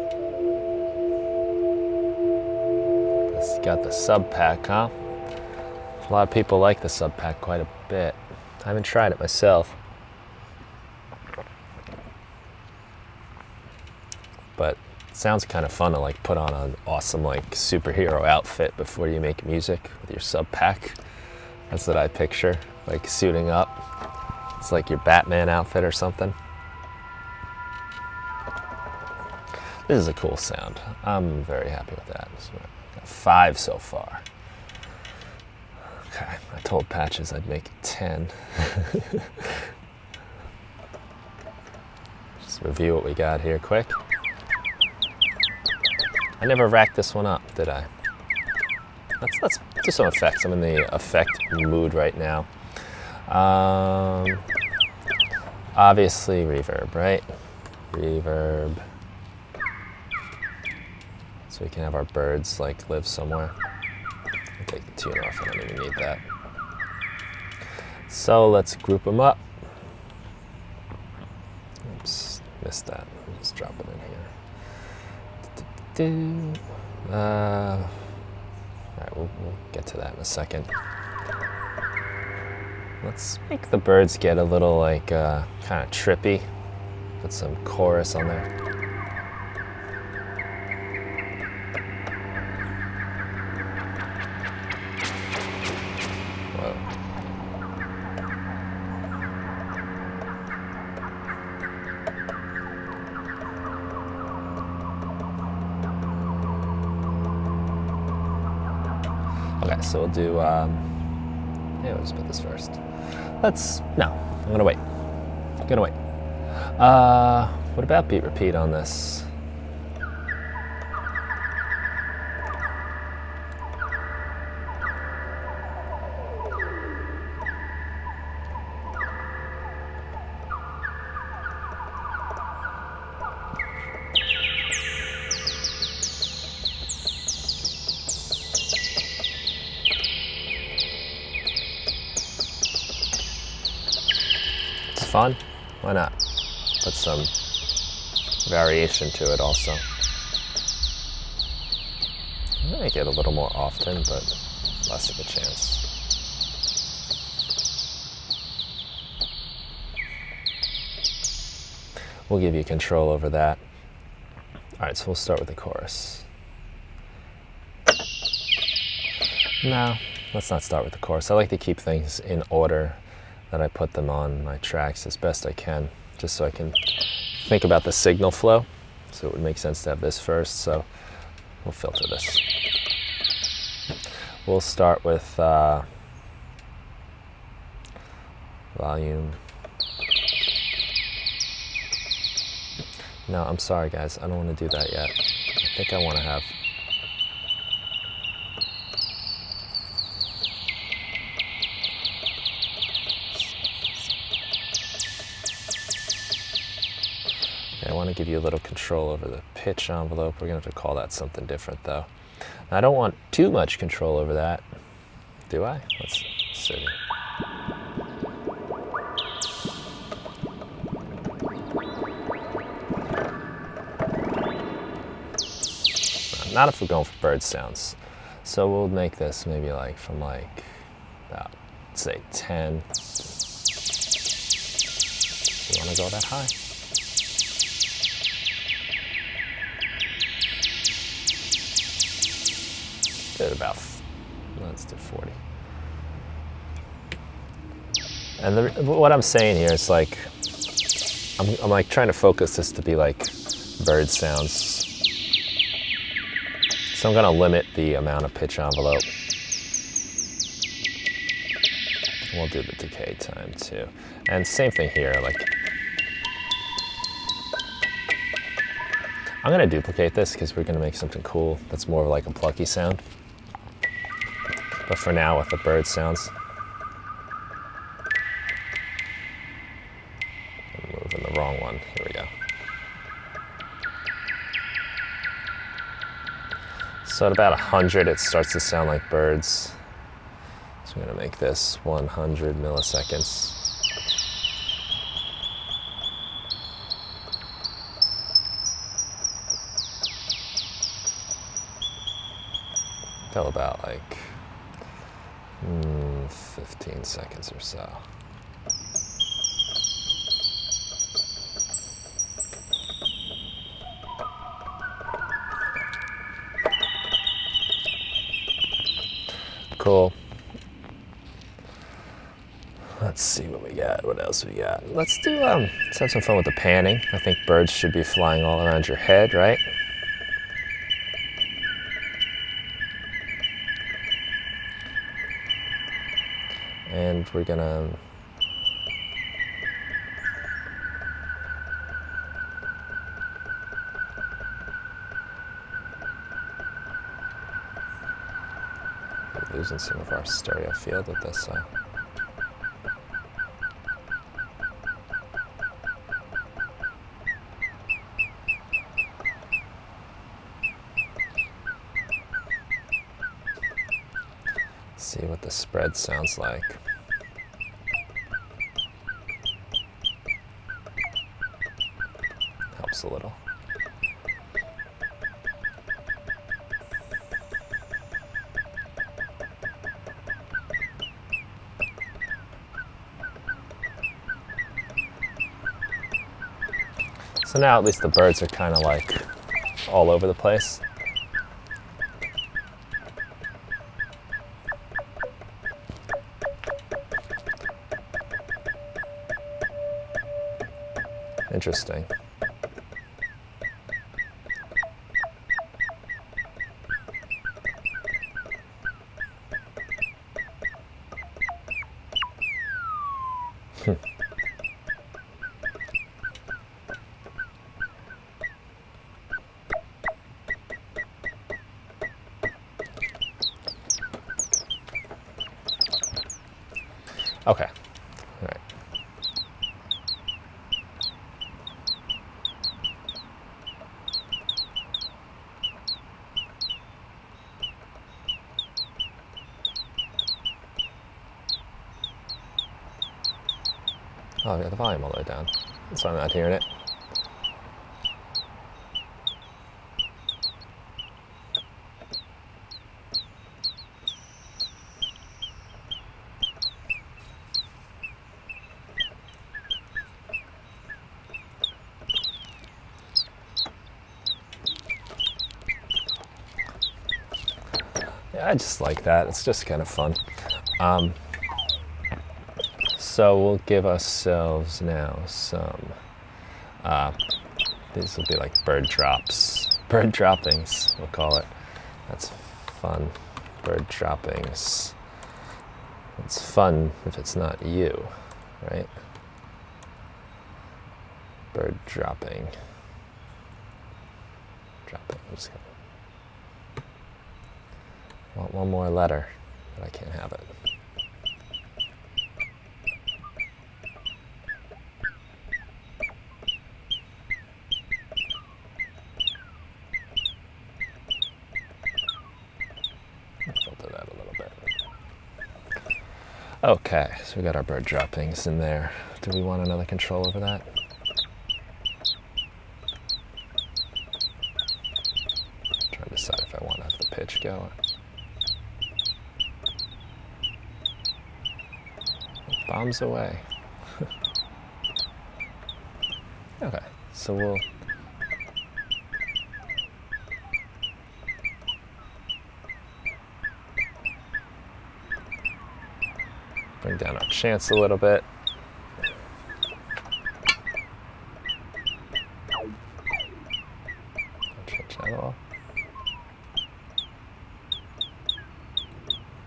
This got the sub pack, huh? A lot of people like the sub pack quite a bit. I haven't tried it myself. But it sounds kind of fun to like put on an awesome like superhero outfit before you make music with your sub pack. That's what I picture, like suiting up. It's like your Batman outfit or something. This is a cool sound. I'm very happy with that. Got 5 so far. Okay, I told Patches I'd make 10. Just review what we got here quick. I never racked this one up, did I? Let's do some effects. I'm in the effect mood right now. Obviously reverb, right? Reverb. So we can have our birds like live somewhere. I'll take the tune off, I don't even need that. So let's group them up. Oops, missed that. Let's drop it in here. All right, we'll get to that in a second. Let's make the birds get a little like kind of trippy. Put some chorus on there. Okay, so we'll do, yeah, we'll just put this first. No, I'm gonna wait. What about beat repeat on this? It's fun. Why not? Put some variation to it also. I make it a little more often, but less of a chance. We'll give you control over that. All right, so we'll start with the chorus. No, let's not start with the chorus. I like to keep things in order that I put them on my tracks as best I can, just so I can think about the signal flow. So it would make sense to have this first, so we'll filter this. We'll start with volume. No, I'm sorry guys, I don't want to do that yet. I think I want to have I want to give you a little control over the pitch envelope. We're going to have to call that something different though. I don't want too much control over that, do I? Let's see. Not if we're going for bird sounds. So we'll make this maybe like from like about, say 10. You want to go that high? Did about, let's do 40. And what I'm saying here is like, I'm like trying to focus this to be like bird sounds. So I'm gonna limit the amount of pitch envelope. We'll do the decay time too. And same thing here, like, I'm gonna duplicate this because we're gonna make something cool that's more like a plucky sound. But for now, with the bird sounds, I'm moving the wrong one. Here we go. So at about 100, it starts to sound like birds. So I'm going to make this 100 milliseconds. Till about like 15 seconds or so. Cool. Let's see what we got. What else we got? Let's do let's have some fun with the panning. I think birds should be flying all around your head, right? And we're gonna we're losing some of our stereo field with this. See what the spread sounds like. Helps a little. So now at least the birds are kind of like all over the place. Interesting. Okay, all right. Oh, I got the volume all the way down. So I'm not hearing it. Yeah, I just like that. It's just kind of fun. So we'll give ourselves now some, these will be like bird drops, bird droppings, we'll call it. That's fun, bird droppings. It's fun if it's not you, right? Bird dropping. Dropping, I'm just gonna, want one more letter, but I can't have it. Filter that a little bit. Okay, so we got our bird droppings in there. Do we want another control over that? Trying to decide if I want to have the pitch go. Bombs away. Okay, so we'll bring down our chance a little bit. Change that off.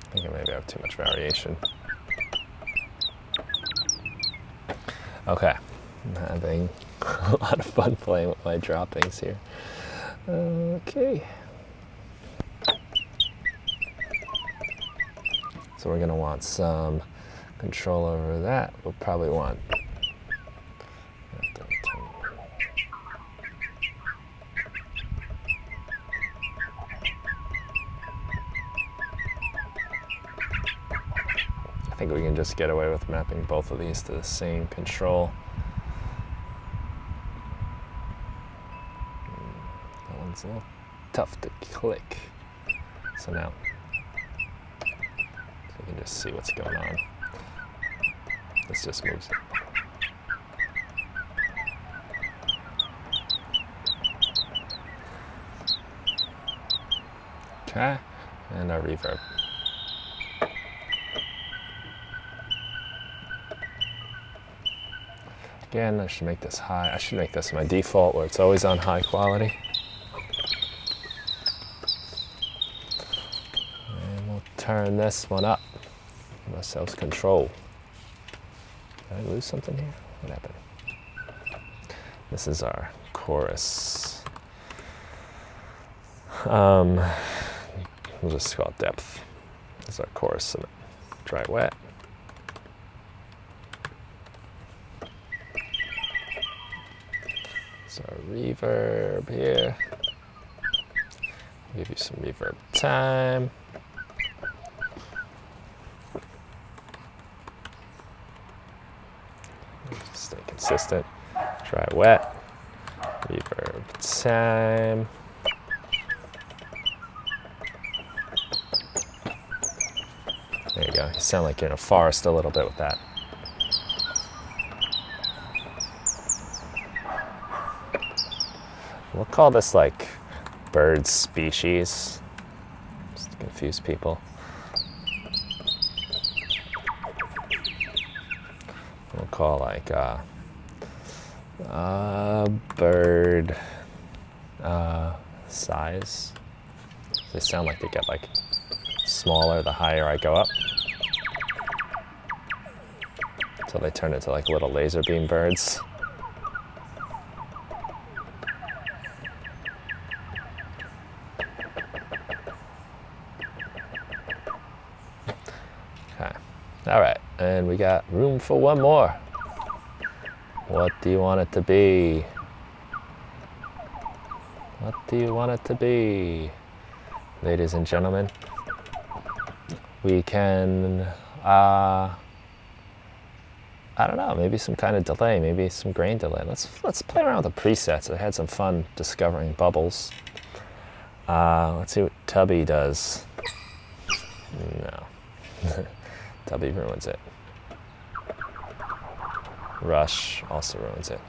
I think I maybe have too much variation. Okay, I'm having a lot of fun playing with my droppings here. Okay. So we're gonna want some control over that. We'll probably want, I think we can just get away with mapping both of these to the same control. That one's a little tough to click. So now, you can just see what's going on. This just moves it. Okay, and our reverb. Again, I should make this high. I should make this my default where it's always on high quality. And we'll turn this one up. Give ourselves control. Did I lose something here? What happened? This is our chorus. We'll just call it depth. This is our chorus. Dry wet. So reverb here. Give you some reverb time. Stay consistent. Dry wet. Reverb time. There you go. You sound like you're in a forest a little bit with that. We'll call this like bird species, just to confuse people. We'll call like bird size. They sound like they get like smaller the higher I go up. until they turn into like little laser beam birds. Okay, all right, and we got room for one more. What do you want it to be? What do you want it to be? Ladies and gentlemen, we can, I don't know, maybe some kind of delay, maybe some grain delay. Let's play around with the presets. I had some fun discovering bubbles. Let's see what Tubby does. No. Tubby ruins it. Rush also ruins it.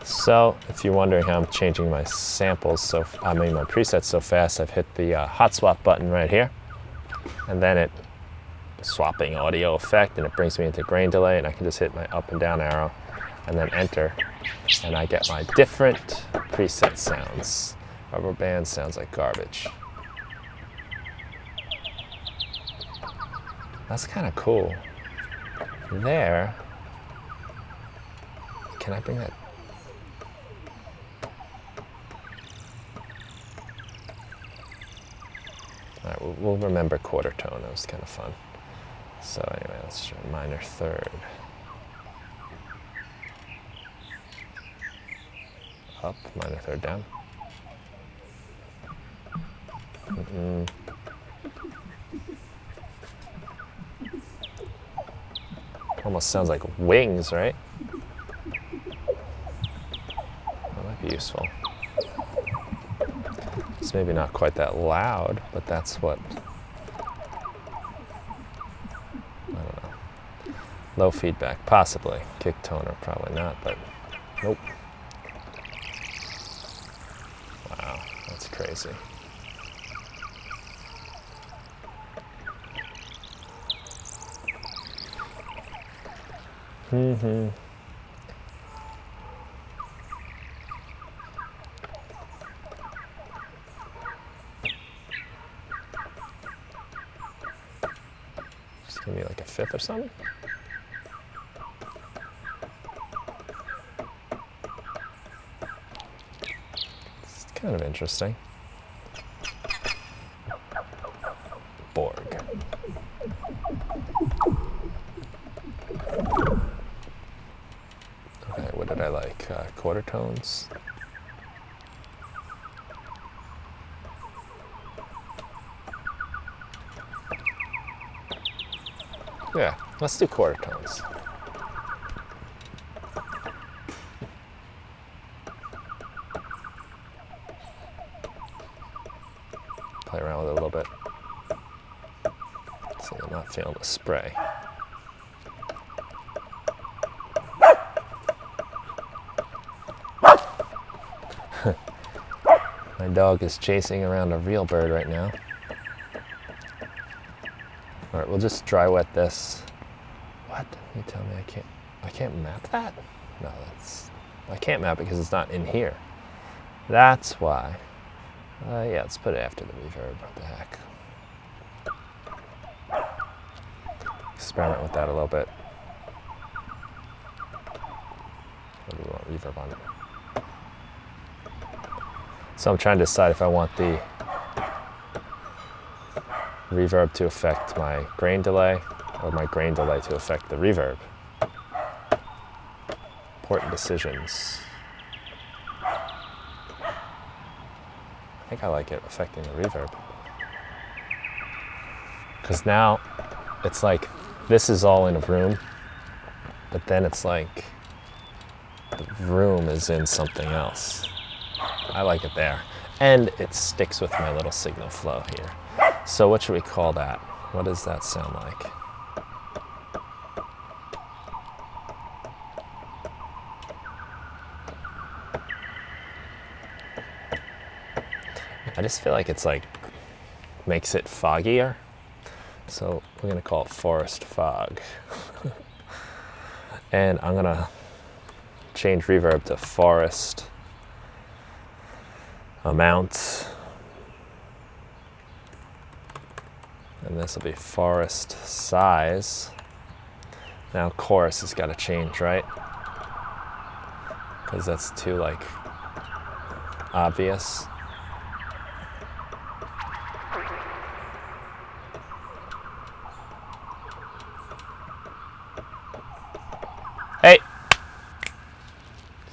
So, if you're wondering how I'm changing my samples, my presets so fast, I've hit the hot swap button right here, and then it swapping audio effect, and it brings me into grain delay, and I can just hit my up and down arrow, and then enter, and I get my different preset sounds. Rubber band sounds like garbage. That's kind of cool. There, can I bring that? All right, we'll remember quarter tone. That was kind of fun. So anyway, let's try minor third. Up, minor third down. Almost sounds like wings, right? That might be useful. It's maybe not quite that loud, but that's what, I don't know. Low feedback, possibly. Kick toner, probably not, but nope. Wow, that's crazy. Just give me like a fifth or something. It's kind of interesting. Borg. Okay, what did I like? Quarter tones. Yeah, let's do quarter tones. Play around with it a little bit. So I'm not feeling the spray. My dog is chasing around a real bird right now. All right, we'll just dry wet this. What? You tell me I can't map that? No, I can't map it because it's not in here. That's why. Yeah, let's put it after the reverb. What the heck? Experiment with that a little bit. What do we want reverb on it? So I'm trying to decide if I want the reverb to affect my grain delay or my grain delay to affect the reverb. Important decisions. I think I like it affecting the reverb. Because now it's like this is all in a room, but then it's like the room is in something else. I like it there. And it sticks with my little signal flow here. So what should we call that? What does that sound like? I just feel like it's like, makes it foggier. So we're gonna call it forest fog. And I'm gonna change reverb to forest amount. And this will be forest size. Now chorus has got to change, right? Because that's too like obvious. Hey!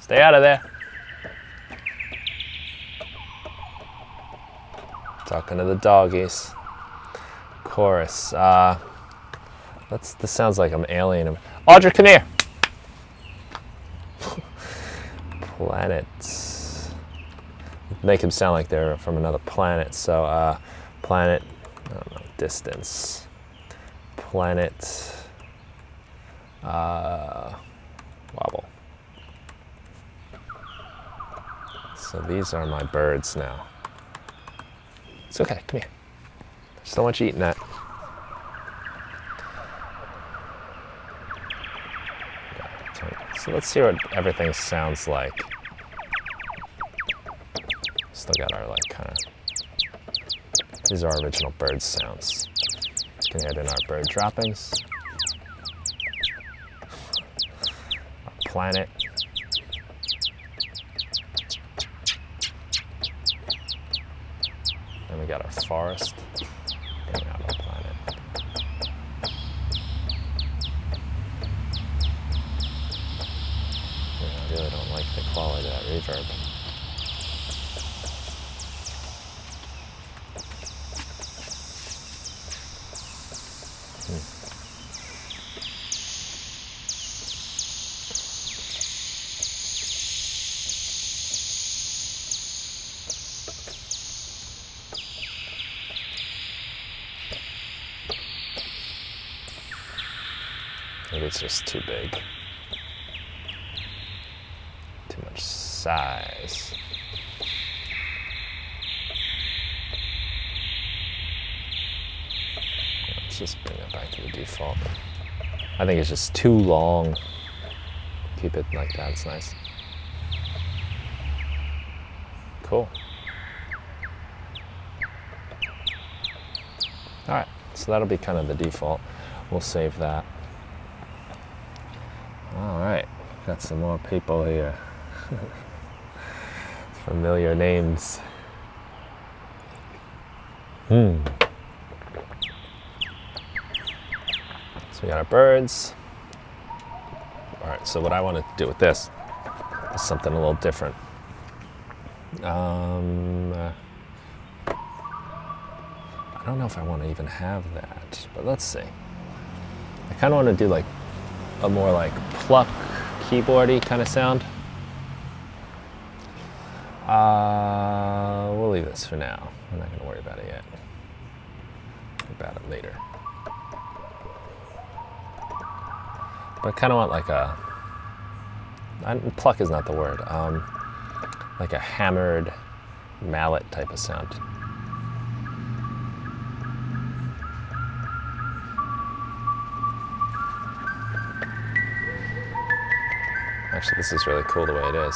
Stay out of there. Talking to the doggies. Chorus. This sounds like I'm alien. Audrey, come here. Planets. Make them sound like they're from another planet. So, planet, I don't know, distance. Planet, wobble. So these are my birds now. It's okay, come here. Just don't want you eating that. So let's see what everything sounds like. Still got our like kind of, these are our original bird sounds. Can add in our bird droppings. Our planet. Then we got our forest. And we got our planet. I really don't like the quality of that reverb. Maybe it's just too big. Too much size. Let's just bring it back to the default. I think it's just too long. Keep it like that, it's nice. Cool. Alright, so that'll be kind of the default. We'll save that. Alright, got some more people here. Familiar names. So we got our birds. Alright, so what I want to do with this is something a little different. I don't know if I want to even have that, but let's see. I kind of want to do like a more like pluck, keyboardy kind of sound. We'll leave this for now. I'm not going to worry about it yet. Worry about it later. But I kind of want like a, pluck is not the word, like a hammered mallet type of sound. Actually, this is really cool the way it is.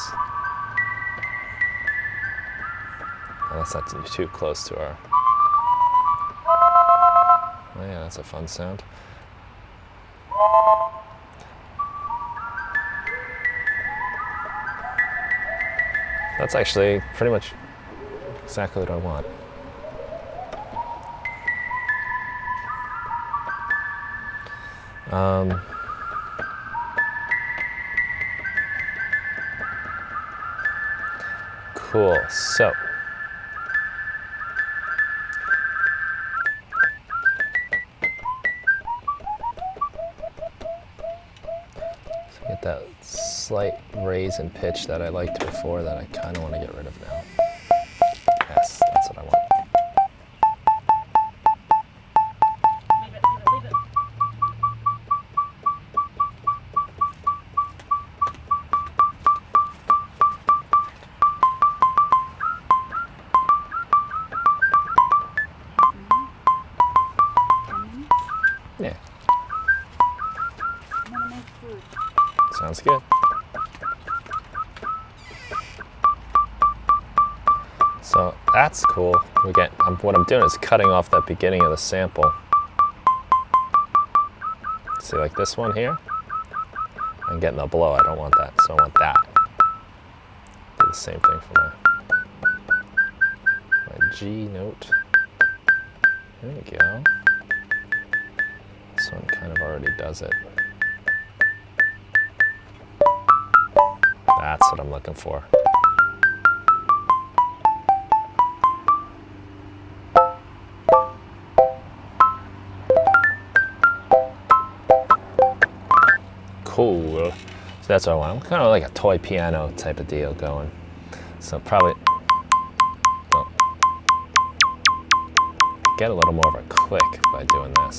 And that's not too close to our... Oh yeah, that's a fun sound. That's actually pretty much exactly what I want. Cool, so get that slight raise in pitch that I liked before that I kind of want to get rid of now. Yes, that's what I want. Yeah. Sounds good. So that's cool. What I'm doing is cutting off that beginning of the sample. See, like this one here. I'm getting a blow. I don't want that, so I want that. Do the same thing for my G note. There we go. This one kind of already does it. That's what I'm looking for. Cool. So that's what I want. I'm kind of like a toy piano type of deal going. So probably get a little more of a click by doing this.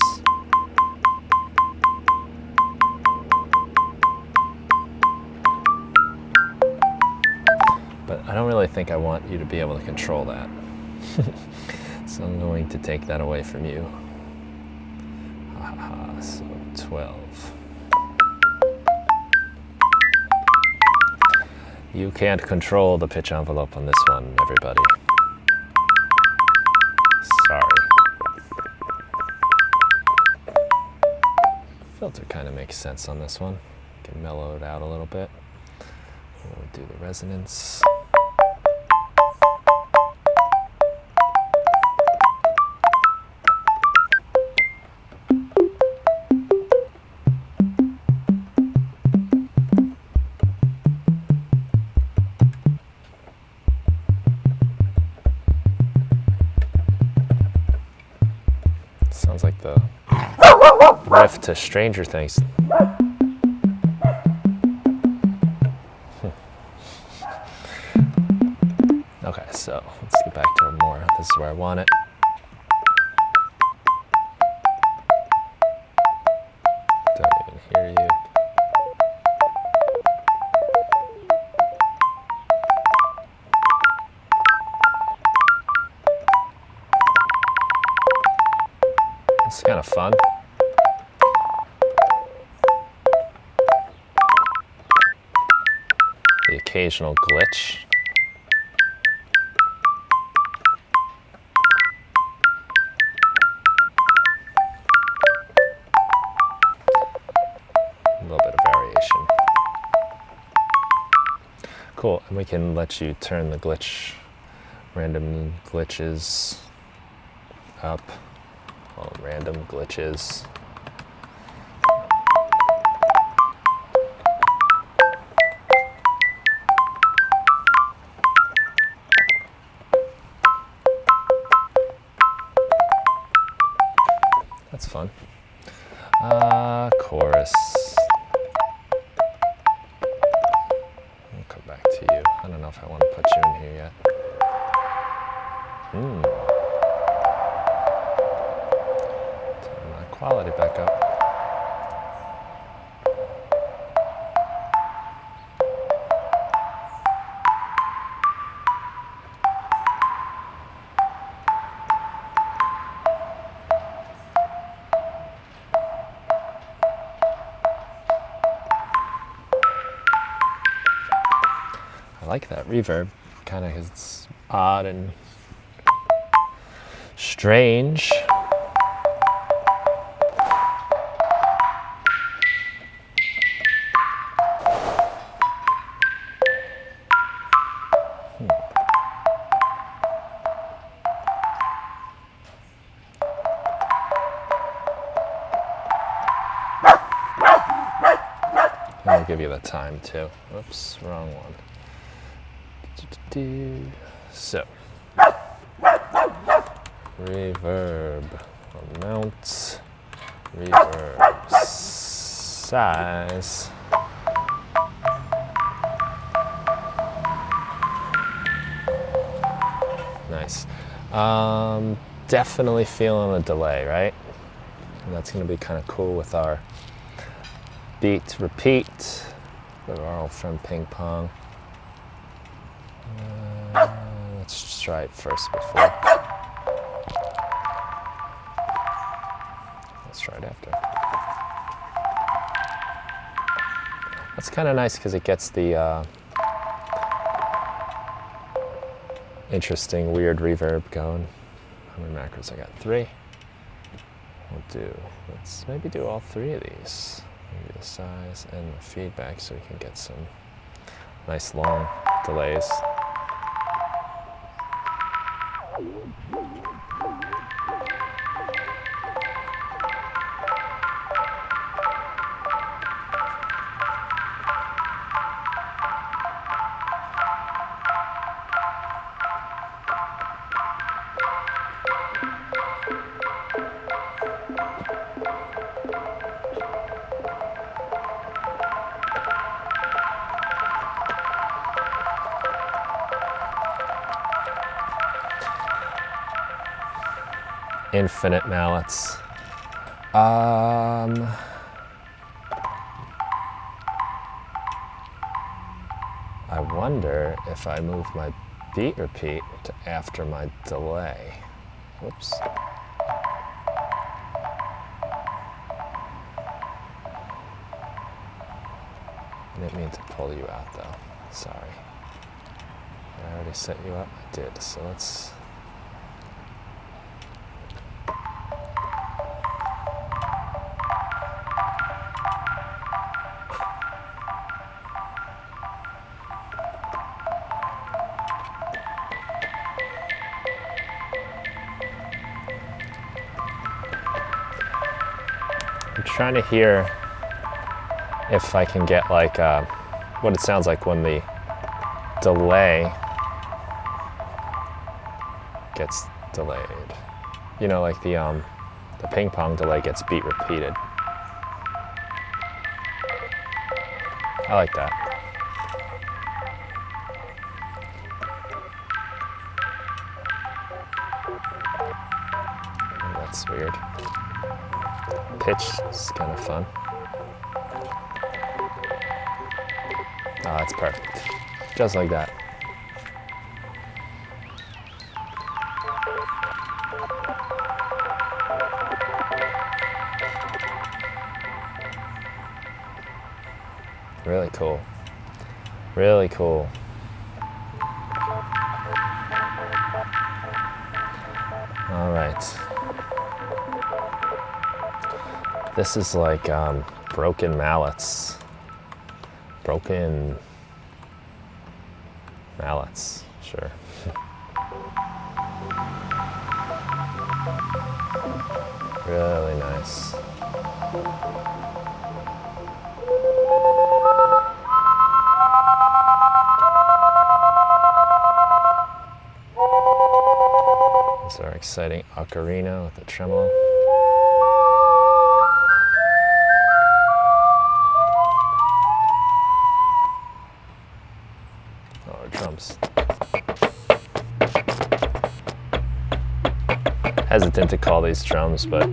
But I don't really think I want you to be able to control that. So I'm going to take that away from you. So 12. You can't control the pitch envelope on this one, everybody. Sorry. Filter kind of makes sense on this one. Can mellow it out a little bit. We'll do the resonance. Sounds like the riff to Stranger Things. Okay, so let's get back to it more. This is where I want it. Don't even hear you. It's kind of fun. The occasional glitch. A little bit of variation. Cool, and we can let you turn the glitch, random glitches up. Well, random glitches. That's fun. Chorus. I'll come back to you. I don't know if I want to put you in here yet. Turn my quality back up. I like that reverb, kind of, it's odd and strange. I'll give you the time too. Oops, wrong one. So, reverb amount, reverb size. Nice. Definitely feeling a delay, right? And that's going to be kind of cool with our beat repeat with our old friend Ping Pong. Let's try it first before. Let's try it after. That's kind of nice because it gets the interesting, weird reverb going. How many macros? I got 3. Let's maybe do all 3 of these. maybe the size and the feedback so we can get some nice long delays. Infinite mallets. I wonder if I move my beat repeat to after my delay. Whoops. I didn't mean to pull you out though. Sorry. I already set you up? I did. So let's. I'm trying to hear if I can get like what it sounds like when the delay gets delayed. You know, like the ping pong delay gets beat repeated. I like that. Oh, that's weird. Pitch is kind of fun. Oh, that's perfect. Just like that. Really cool. Really cool. All right. This is like broken mallets. Broken mallets, sure. Really nice. These are exciting ocarina with a tremolo. Drums. Hesitant to call these drums, but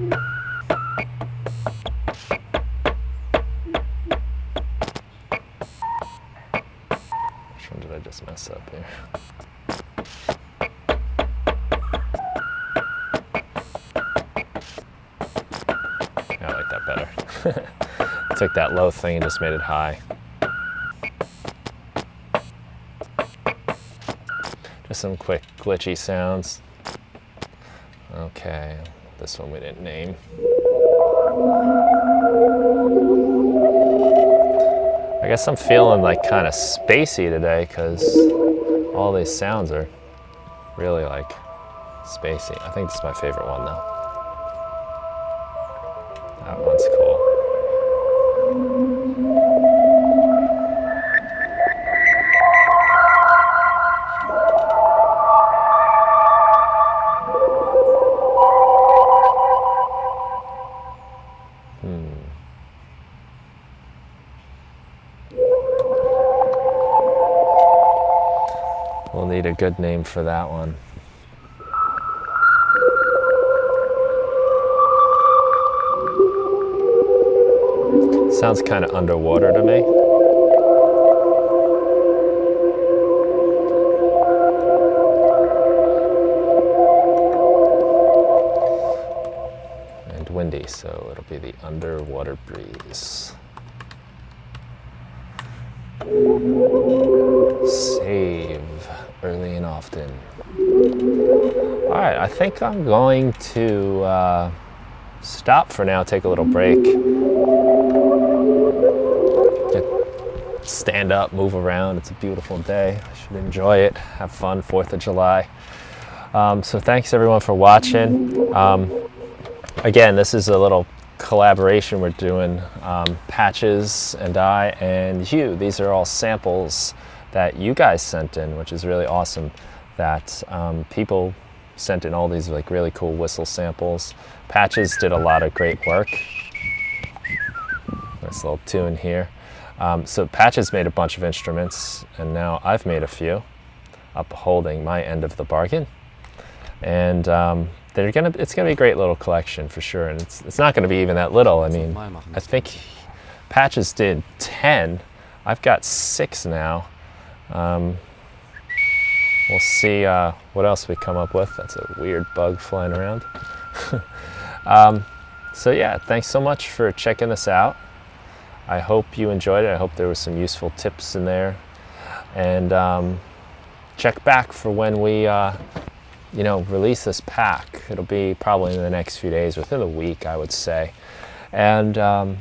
which one did I just mess up here? Yeah, I like that better. Took that low thing and just made it high. Just some quick glitchy sounds. Okay, this one we didn't name. I guess I'm feeling like kind of spacey today because all these sounds are really like spacey. I think this is my favorite one though. That one's cool. We'll need a good name for that one. Sounds kind of underwater to me. And windy, so it'll be the underwater breeze. Save early and often. All right, I think I'm going to stop for now, take a little break. stand up, move around. It's a beautiful day. I should enjoy it, have fun, 4th of July. So thanks everyone for watching. Again, this is a little collaboration we're doing, Patches and I and you. These are all samples that you guys sent in, which is really awesome that people sent in all these like really cool whistle samples. Patches did a lot of great work. Nice little tune here. So Patches made a bunch of instruments, and now I've made a few, upholding my end of the bargain. And it's gonna be a great little collection for sure. And it's not gonna be even that little. I mean, I think Patches did 10. I've got 6 now. We'll see what else we come up with. That's a weird bug flying around. So yeah, thanks so much for checking this out. I hope you enjoyed it. I hope there was some useful tips in there. And check back for when we release this pack. It'll be probably in the next few days, within a week, I would say. And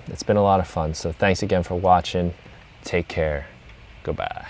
it's been a lot of fun. So thanks again for watching. Take care. Goodbye.